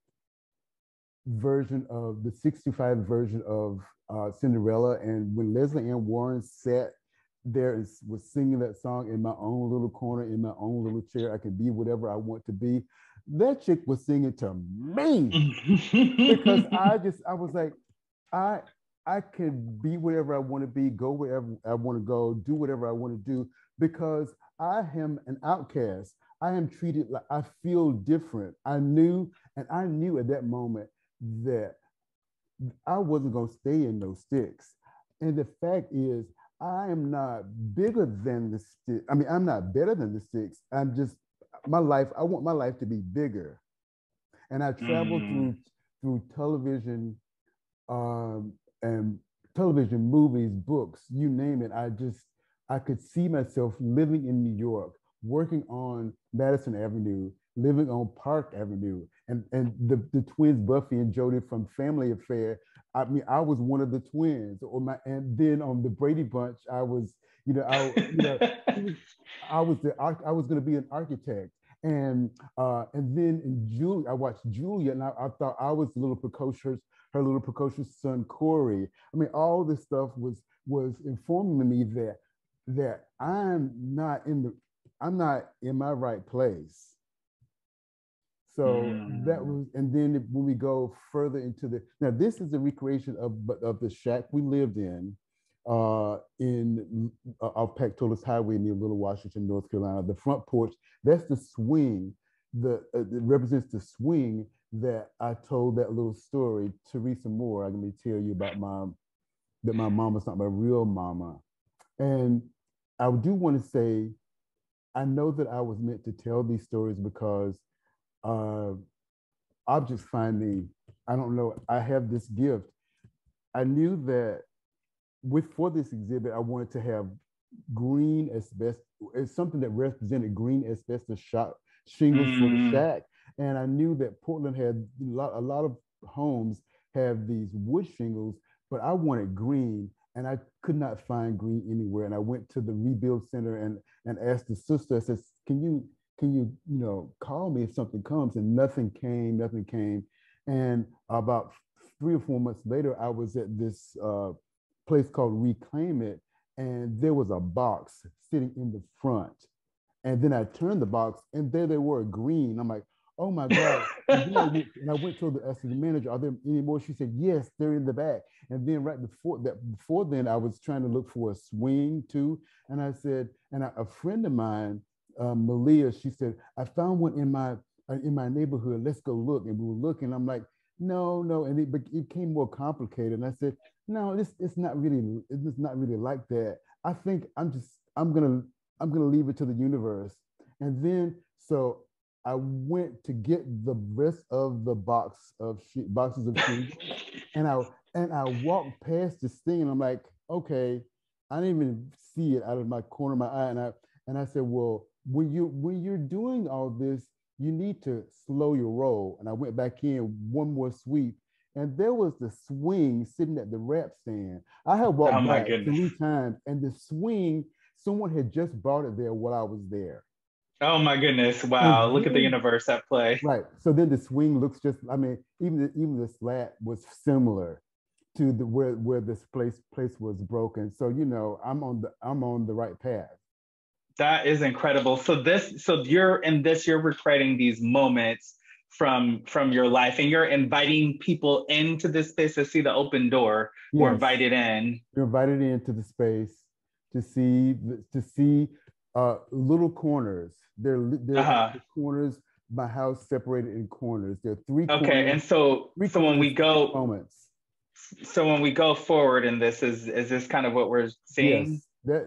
version of the 65 version of Cinderella. And when Leslie Ann Warren sat there and was singing that song in my own little corner, in my own little chair, I could be whatever I want to be. That chick was singing to me because I was like, I I can be whatever I want to be, go wherever I want to go, do whatever I want to do because I am an outcast. I am treated like I feel different. I knew at that moment that I wasn't going to stay in those sticks. And the fact is, I am not bigger than the stick. I mean, I'm not better than the sticks. I'm just I want my life to be bigger. And I traveled Mm. through television and television, movies, books, you name it. I could see myself living in New York, working on Madison Avenue, living on Park Avenue, and the twins Buffy and Jody from Family Affair. I mean, I was one of the twins, and then on the Brady Bunch, I was, it was, I was going to be an architect. And then in Julia, I watched Julia, and I thought I was her little precocious son Corey. I mean, all this stuff was informing me that I'm not in my right place. So that Mm. was, and then when we go further into now this is a recreation of the shack we lived in off Pactolus Highway near Little Washington, North Carolina. The front porch, that's the swing, it represents the swing that I told that little story. Teresa Moore, I'm going to tell you about that my mama's not my real mama. And I do want to say, I know that I was meant to tell these stories because uh, objects finding, I don't know, I have this gift. I knew that for this exhibit, I wanted to have green asbestos. It's something that represented green asbestos shingles for the shack. And I knew that Portland had a lot of homes have these wood shingles, but I wanted green, and I could not find green anywhere. And I went to the Rebuild Center and asked the sister, I said, can you call me if something comes? And nothing came. And about 3 or 4 months later, I was at this place called Reclaim It, and there was a box sitting in the front. And then I turned the box, and there they were, green. I'm like, oh my God. And then I went to asked the manager, are there any more? She said, yes, they're in the back. And then right before then, I was trying to look for a swing too. And I said, a friend of mine, Malia, she said, I found one in my neighborhood. Let's go look. And we were looking. I'm like, no. And it became more complicated. And I said, no, it's not really like that. I think I'm gonna leave it to the universe. And then so I went to get the rest of the boxes of shingles, and I walked past this thing, and I'm like, okay, I didn't even see it out of my corner of my eye, and I said, well, when you're doing all this, you need to slow your roll. And I went back in one more sweep, and there was the swing sitting at the wrap stand. I had walked my back goodness. 3 times, and the swing, someone had just brought it there while I was there. Oh my goodness. Wow. And Look at the then, universe at play. right. So then the swing looks just, I mean, even the slat was similar to where this place was broken. So, I'm on the right path. That is incredible. So you're recreating these moments from your life, and you're inviting people into this space to see the open door, or Yes. invited in. You're invited into the space to see little corners. There are corners. My house separated in corners. There are 3 corners. Okay, and so when we go moments. So when we go forward in this, is this kind of what we're seeing? Yes,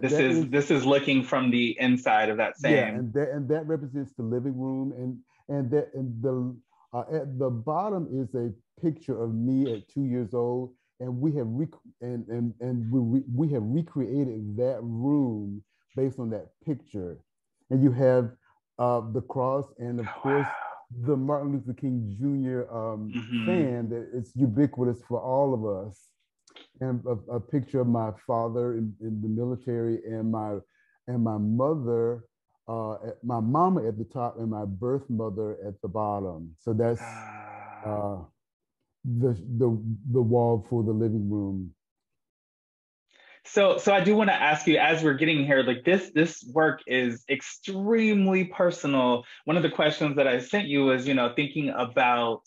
this is looking from the inside of that same. Yeah, and that represents the living room, and the at the bottom is a picture of me at 2 years old, and we have we have recreated that room based on that picture, and you have the cross, and of course the Martin Luther King Jr. fan that is ubiquitous for all of us, and a picture of my father in the military, and my mother, my mama at the top, and my birth mother at the bottom. So that's the wall for the living room. So I do want to ask you, as we're getting here, like this work is extremely personal. One of the questions that I sent you was, thinking about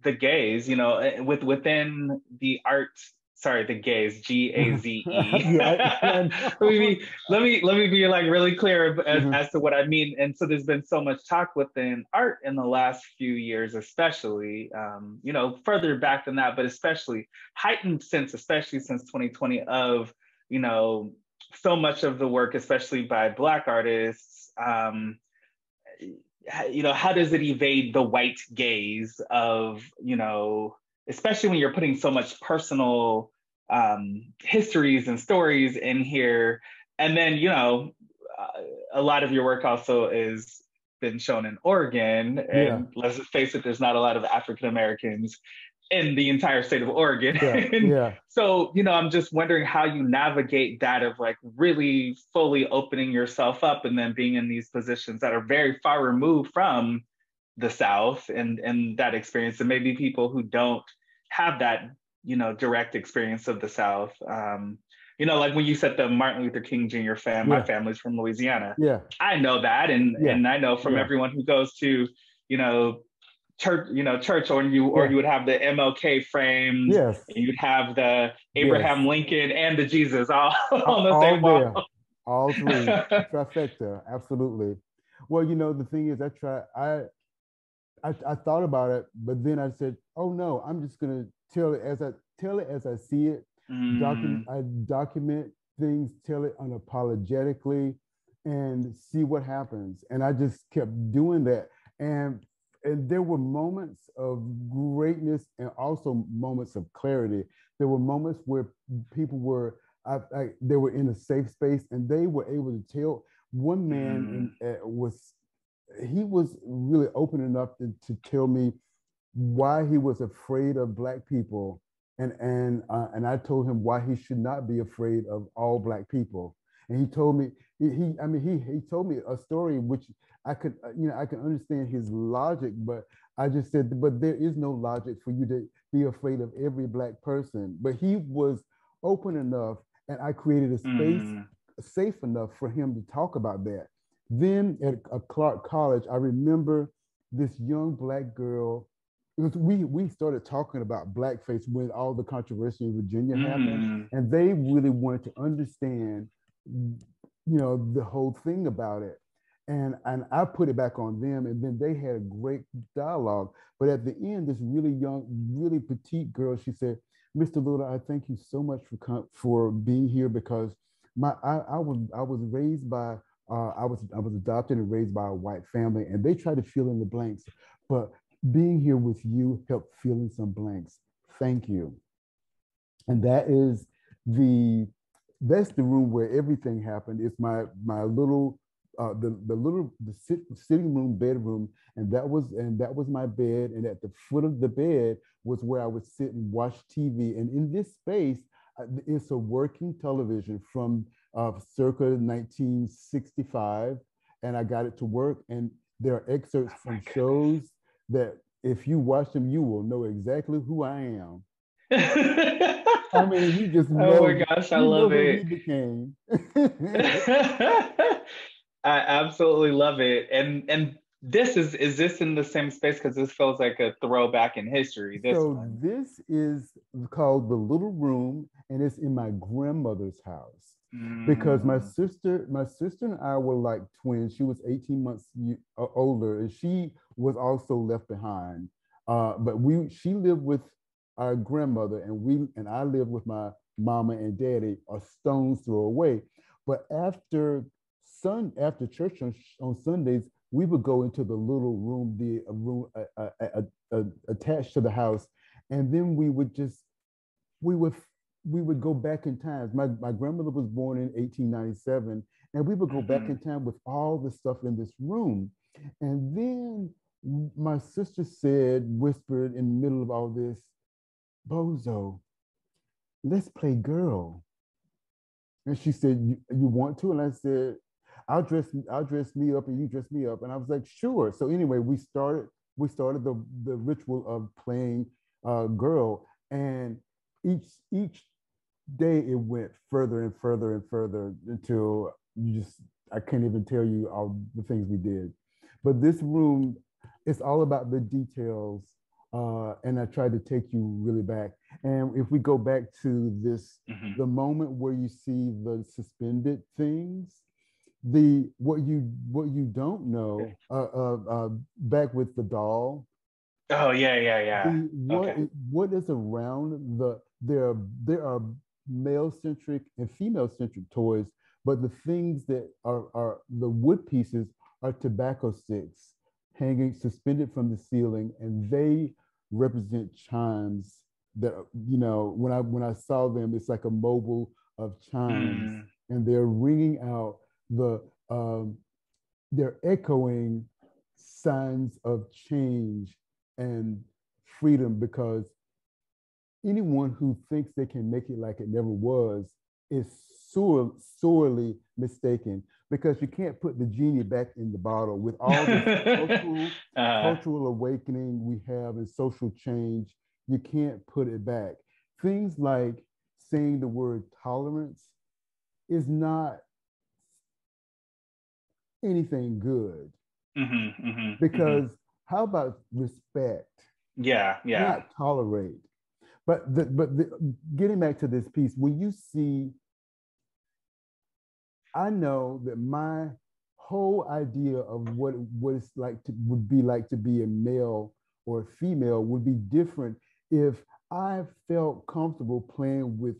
the gaze, within the art. Sorry, the gaze, GAZE. Let me be like really clear as to what I mean. And so there's been so much talk within art in the last few years, especially, further back than that, but especially heightened especially since 2020 of, so much of the work, especially by Black artists, how does it evade the white gaze of, especially when you're putting so much personal histories and stories in here. And then, a lot of your work also is been shown in Oregon. And let's face it, there's not a lot of African Americans in the entire state of Oregon. So, I'm just wondering how you navigate that of like really fully opening yourself up and then being in these positions that are very far removed from the South and that experience, and maybe people who don't have that, direct experience of the South. Like when you said the Martin Luther King Jr. fan, my family's from Louisiana. I know that. And I know from everyone who goes to, you know, church, or Yeah. you would have the MLK framed, Yes. and you'd have the Yes. Abraham Lincoln and the Jesus all on the All same wall. there. All three. Trifecta. Absolutely. Well, the thing is, I thought about it, but then I said, "Oh no, I'm just gonna tell it as I see it. Mm, I document things, tell it unapologetically, and see what happens." And I just kept doing that, and there were moments of greatness and also moments of clarity. There were moments where people were they were in a safe space and they were able to tell. One man mm, was he was really open enough to tell me why he was afraid of Black people, and I told him why he should not be afraid of all Black people. And he told me he told me a story which I could I can understand his logic, but I just said, but there is no logic for you to be afraid of every Black person. But he was open enough, and I created a space mm. safe enough for him to talk about that. Then at Clark College, I remember this young Black girl. Because we started talking about blackface when all the controversy in Virginia happened, Mm, and they really wanted to understand, the whole thing about it. And I put it back on them, and then they had a great dialogue. But at the end, this really young, really petite girl, she said, "Mr. Little, I thank you so much for being here because I was raised by I was adopted and raised by a white family, and they try to fill in the blanks, but being here with you helped fill in some blanks. Thank you." And the that's the room where everything happened. It's my little sitting room bedroom, and that was my bed. And at the foot of the bed was where I would sit and watch TV. And in this space, it's a working television from circa 1965, and I got it to work. And there are excerpts oh from my shows that if you watch them, you will know exactly who I am. goodness. I mean, Oh my gosh, I you know love who he it. became. I absolutely love it. And this is this in the same space? Because this feels like a throwback in history, this So one. this is called the little room, and it's in my grandmother's house because Mm, my sister and I were like twins. She was 18 months older, and she was also left behind. But she lived with our grandmother, and I lived with my mama and daddy a stone's throw away. But after church on Sundays, we would go into the little room, the room attached to the house, and then we would we would go back in time. My grandmother was born in 1897, and we would go back in mhm. time with all the stuff in this room. And then my sister whispered in the middle of all this, "Bozo, let's play girl." And she said, "You want to?" And I said, I'll dress me up and you dress me up." And I was like, "Sure." So anyway, we started the ritual of playing girl, and each day it went further and further and further until I can't even tell you all the things we did. But this room, it's all about the details, and I tried to take you really back. And if we go back to Mhm. the moment where you see the suspended things, the what you don't know, back with the doll, Oh yeah, yeah, yeah. the Okay. what is around there are male centric and female centric toys, but the things that are the wood pieces are tobacco sticks hanging suspended from the ceiling, and they represent chimes that when I saw them, it's like a mobile of chimes, Mm, and they're ringing out they're echoing signs of change and freedom, because anyone who thinks they can make it like it never was is sorely mistaken, because you can't put the genie back in the bottle with all this uh, cultural awakening we have and social change. You can't put it back. Things like saying the word tolerance is not anything good, mhm, mhm, mhm. because How about respect, Yeah, yeah. not tolerate? Getting back to this piece, when you see, I know that my whole idea of what it's like to would be like to be a male or a female would be different if I felt comfortable playing with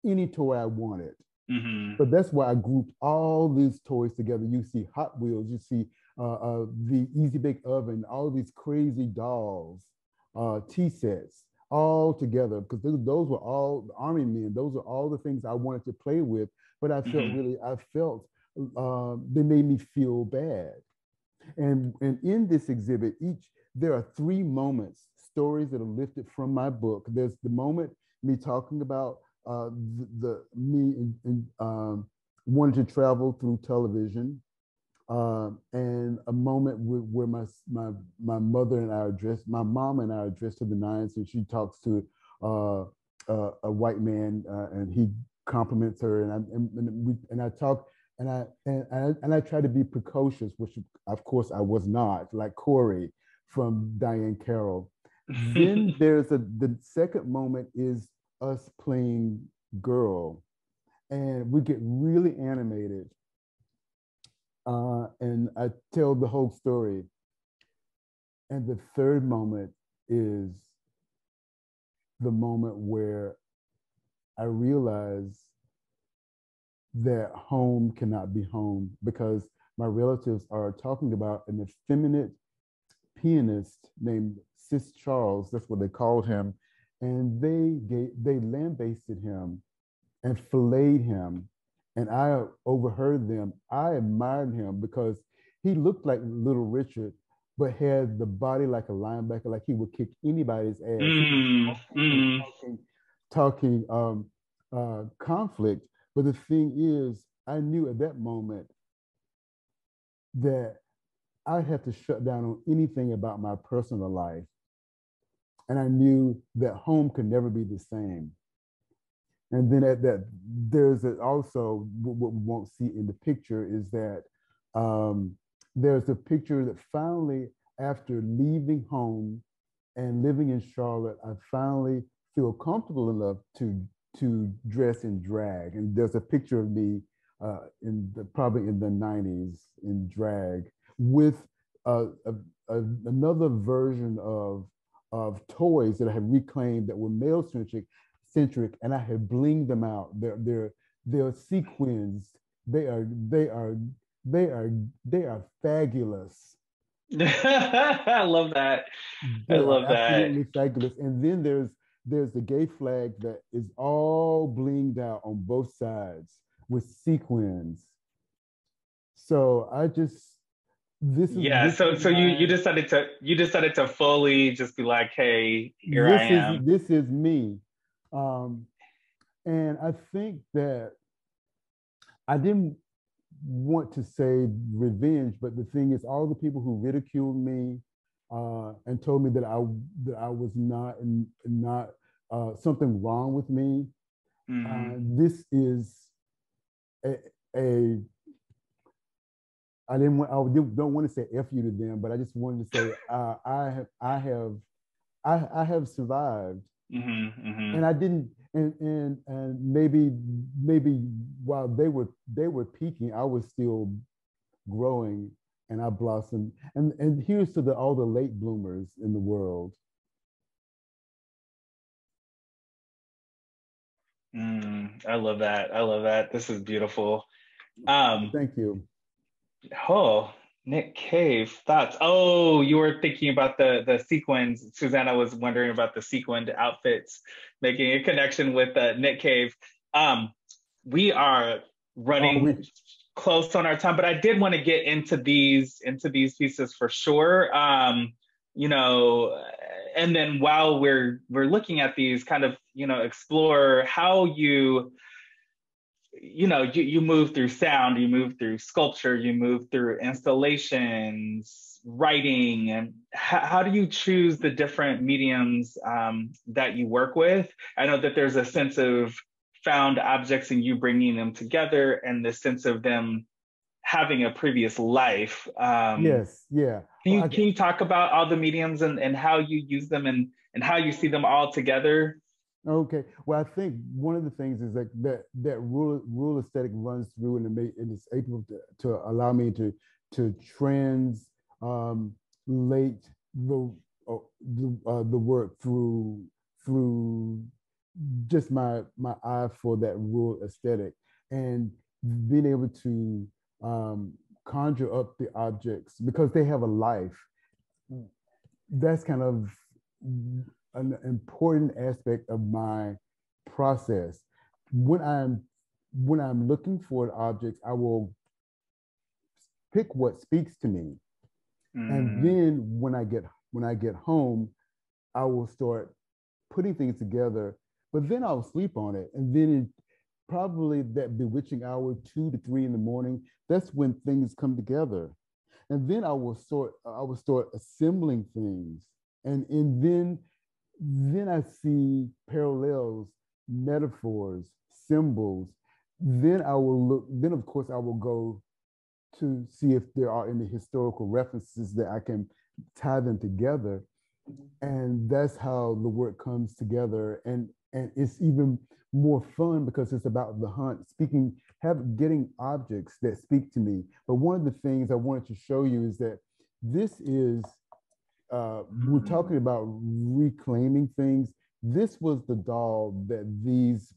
any toy I wanted. Mm-hmm. But that's why I grouped all these toys together. You see Hot Wheels, you see the Easy Bake Oven, all these crazy dolls, tea sets, all together because those were all the Army men. Those are all the things I wanted to play with. But I felt they made me feel bad. And in this exhibit, there are three moments, stories that are lifted from my book. There's the moment me talking about me wanting to travel through television, and a moment where my mother and I are dressed, my mom and I are dressed to the nines, and she talks to a white man, and he compliments her, and I talk. And I try to be precocious, which of course I was not, like Corey from Diane Carroll. Then the second moment is us playing girl, and we get really animated, and I tell the whole story. And the third moment is the moment where I realize that home cannot be home because my relatives are talking about an effeminate pianist named Sis Charles. That's what they called him, and they lambasted him and filleted him. And I overheard them. I admired him because he looked like Little Richard, but had the body like a linebacker, like he would kick anybody's ass. He was Mm, talking and mm. talking conflict. But the thing is, I knew at that moment that I had to shut down on anything about my personal life. And I knew that home could never be the same. And then at that, also what we won't see in the picture is that there's a picture that finally, after leaving home and living in Charlotte, I finally feel comfortable enough to dress in drag. And there's a picture of me probably in the 90s in drag with another version of toys that I have reclaimed that were male centric, and I have blinged them out. They're sequins. They are fabulous. I love that. I They are love that. absolutely fabulous. And then there's the gay flag that is all blinged out on both sides with sequins. So Yeah, this is so you decided to fully just be like, hey, here I am. this is me. Um, and I think that I didn't want to say revenge, but the thing is, all the people who ridiculed me and told me that I was not something wrong with me. Mm-hmm. This is a, a I didn't want don't want to say f you to them, but I just wanted to say I have survived, Mm-hmm. Mm-hmm. and I didn't and maybe while they were peaking, I was still growing, and I blossomed. And here's to all the late bloomers in the world. I love that. I love that. This is beautiful. Um, Thank you. oh, Nick Cave thoughts. Oh, you were thinking about the sequins. Susanna was wondering about the sequined outfits, making a connection with Nick Cave. We are Oh, running close on our time, but I did want to get into these pieces for sure. You know, and then while we're looking at these, kind of, explore how you move through sound, you move through sculpture, you move through installations, writing, and how do you choose the different mediums that you work with? I know that there's a sense of found objects and you bringing them together, and the sense of them having a previous life. Yes, yeah. Can Well, you can you talk about all the mediums and how you use them and how you see them all together? okay. Well, I think one of the things is that rule aesthetic runs through and it's able to allow me to translate the work through just my eye for that rule aesthetic and being able to conjure up the objects because they have a life. That's kind of an important aspect of my process. When I'm looking for objects, I will pick what speaks to me, and Mm, then when I get home, I will start putting things together. But then I'll sleep on it, and then probably that bewitching hour, 2 to 3 in the morning. That's when things come together, and then I will start assembling things, and then I see parallels, metaphors, symbols. Then I will look, then of course I will go to see if there are any historical references that I can tie them together. And that's how the work comes together. And it's even more fun because it's about the hunt, getting objects that speak to me. But one of the things I wanted to show you is that this is we're talking about reclaiming things. This was the doll that this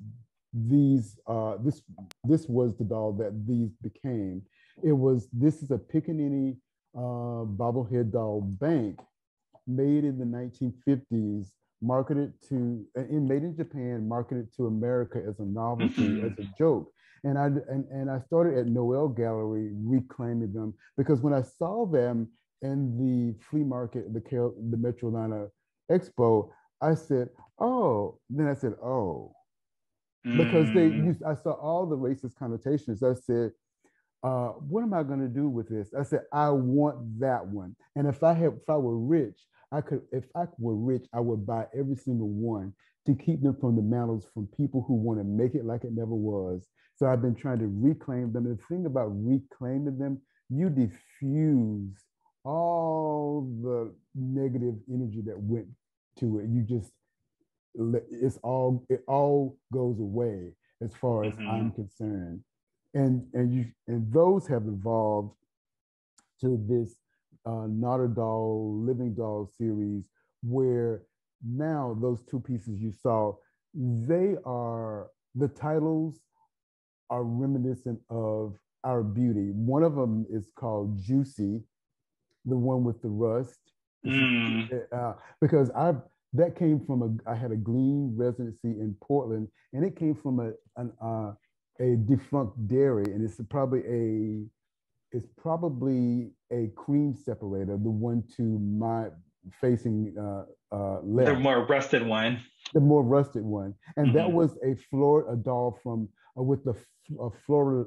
was the doll that these became. This is a Pickaninny bobblehead doll bank made in the 1950s, made in Japan, marketed to America as a novelty, as a joke. And I started at Noel Gallery reclaiming them because when I saw them in the flea market, the Metro Atlanta Expo, I said, oh, then I said, oh, because I saw all the racist connotations. I said, what am I going to do with this? I said, I want that one. And if I were rich, if I were rich, I would buy every single one to keep them from the mantles from people who want to make it like it never was. So I've been trying to reclaim them. The thing about reclaiming them, you diffuse all the negative energy that went to it. It all goes away as far as I'm concerned. And those have evolved to this Not a Doll, Living Doll series, where now those two pieces you saw, the titles are reminiscent of our beauty. One of them is called Juicy, the one with the rust. Because that came from I had a Glean residency in Portland, and it came from a defunct dairy, and it's probably a cream separator, the one to my facing the left, more rusted one. the more rusted one, and that was a doll from with the Florida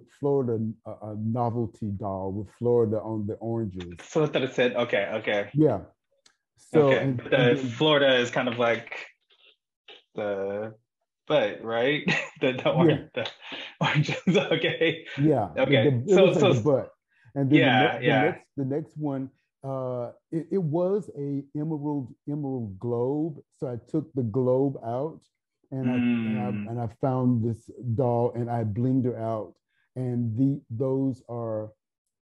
novelty doll with Florida on the oranges. So I thought it said, okay, okay, Yeah. So okay. But and the then Florida is kind of like the but right? yeah, The oranges. Okay. yeah, Okay. it So looks like so the butt. And then yeah, yeah. the next one, it was a emerald globe. So I took the globe out, Mm, and I found this doll, and I blinged her out, and those are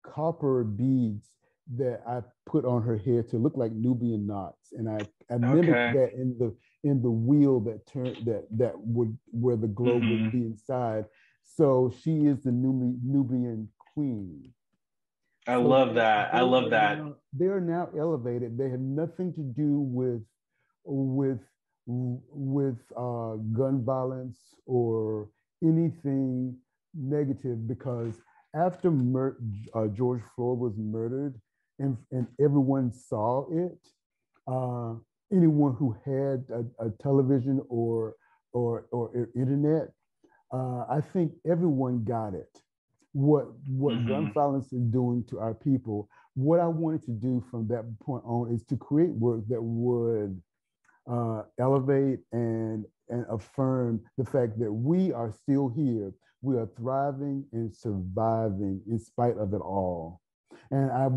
copper beads that I put on her hair to look like Nubian knots, and I mimicked okay. that in the wheel that turned that would where the globe would Hmm. be inside. So she is the Nubian queen. I So love that. I love that. they are now elevated. They have nothing to do with gun violence or anything negative because after George Floyd was murdered and everyone saw it, uh, anyone who had a television or internet, I think everyone got it. What gun Hmm. violence is doing to our people. What I wanted to do from that point on is to create work that would elevate and affirm the fact that we are still here. We are thriving and surviving in spite of it all. And I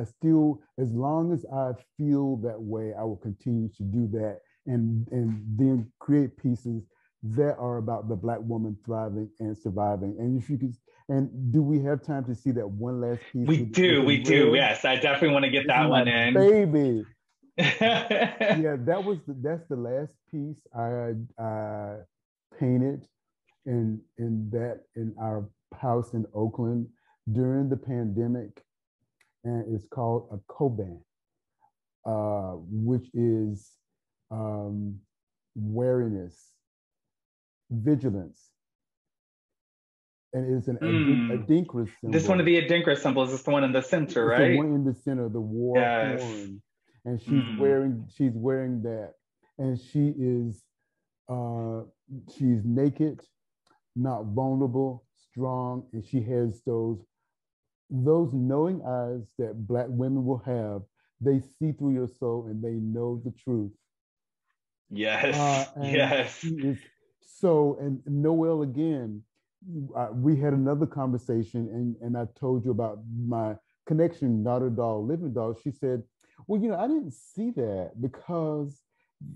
still, as long as I feel that way, I will continue to do that and then create pieces that are about the Black woman thriving and surviving. And if you could, and do we have time to see that one last piece? We do, we do. Yes, I definitely want to get This is that my one in. baby. Yeah, that's the last piece I painted in our house in Oakland during the pandemic, and it's called a Koban, which is wariness, vigilance, and it's an Adinkra symbol. This one of the Adinkra symbols is the one in the center, it's right? The one in the center, the war horn, and she's wearing that, and she's naked, not vulnerable, strong, and she has those knowing eyes that Black women will have. They see through your soul and they know the truth. Yes, yes. She is so, and Noelle, again, we had another conversation, and I told you about my connection, not a doll, living doll. She said, well, I didn't see that because,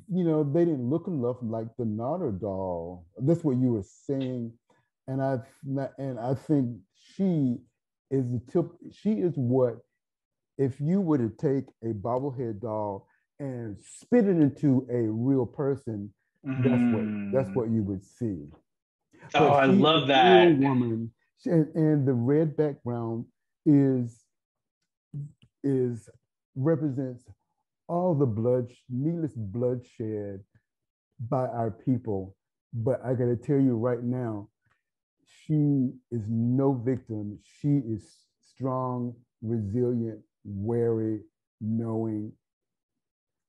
they didn't look enough like the Nodder doll. That's what you were saying. And I think she is the tip. She is what, if you were to take a bobblehead doll and spit it into a real person, that's what you would see. But I love that. Real woman, and the red background represents all the needless bloodshed by our people. But I got to tell you right now, she is no victim. She is strong, resilient, wary, knowing.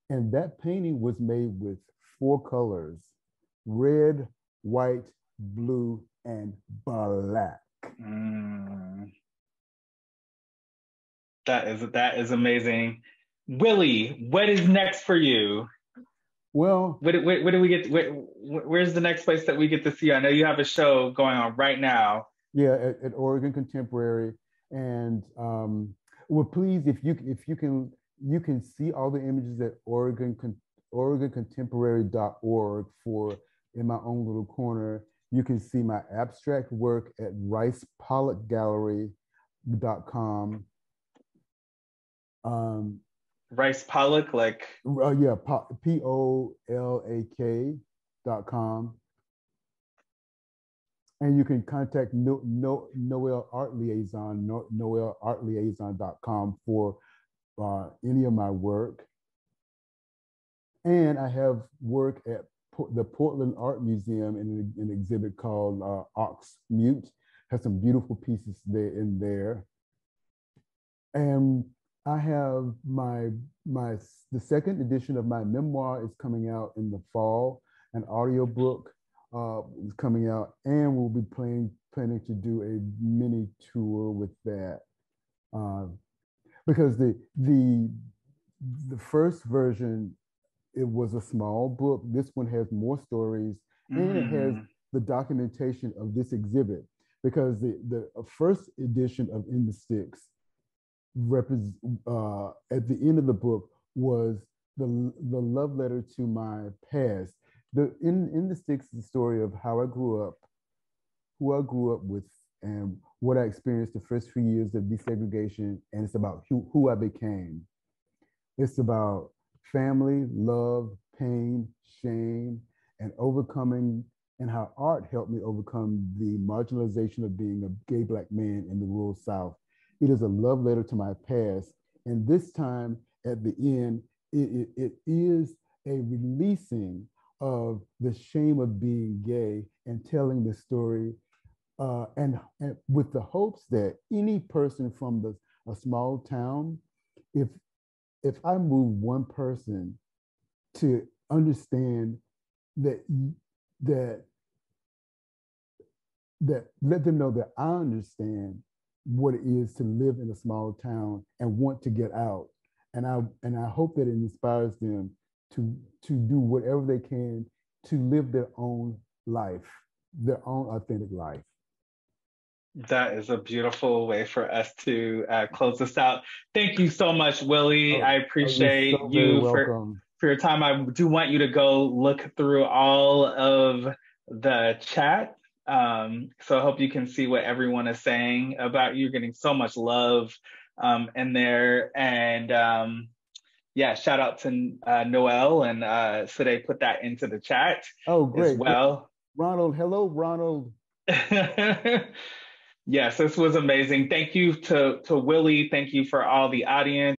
And that painting was made with 4 colors: red, white, blue, and black. That is amazing. Willie, what is next for you? Well, where do we get? Where's the next place that we get to see you? I know you have a show going on right now. Yeah, at Oregon Contemporary, and well, please, if you can, you can see all the images at OregonContemporary.org for in my own little corner. You can see my abstract work at ricepollockgallery.com. Rice Pollock, like yeah, POLAK.com. And you can contact Noelle Art Liaison, noelleartliaison.com for any of my work. And I have work at the Portland Art Museum in an exhibit called Ox Mute. Has some beautiful pieces in there. And I have the second edition of my memoir is coming out in the fall. An audiobook is coming out, and we'll be planning to do a mini tour with that. Because the first version, it was a small book. This one has more stories, and it has the documentation of this exhibit. Because the first edition of In the Sticks at the end of the book was the love letter to my past. In the Sticks is the story of how I grew up, who I grew up with, and what I experienced the first few years of desegregation, and it's about who I became. It's about family, love, pain, shame, and overcoming, and how art helped me overcome the marginalization of being a gay Black man in the rural South. It is a love letter to my past. And this time at the end, it is a releasing of the shame of being gay and telling the story, and with the hopes that any person from a small town, if I move one person to understand that let them know that I understand what it is to live in a small town and want to get out. And I hope that it inspires them to do whatever they can to live their own life, their own authentic life. That is a beautiful way for us to close this out. Thank you so much, Willie. I You're appreciate so very you welcome. for your time. I do want you to go look through all of the chat. So I hope you can see what everyone is saying about you. You're getting so much love in there. And yeah, shout out to Noel and Sade put that into the chat Oh, as great. well. Ronald, hello, Ronald. Yes, this was amazing. Thank you to Willie. Thank you for all the audience.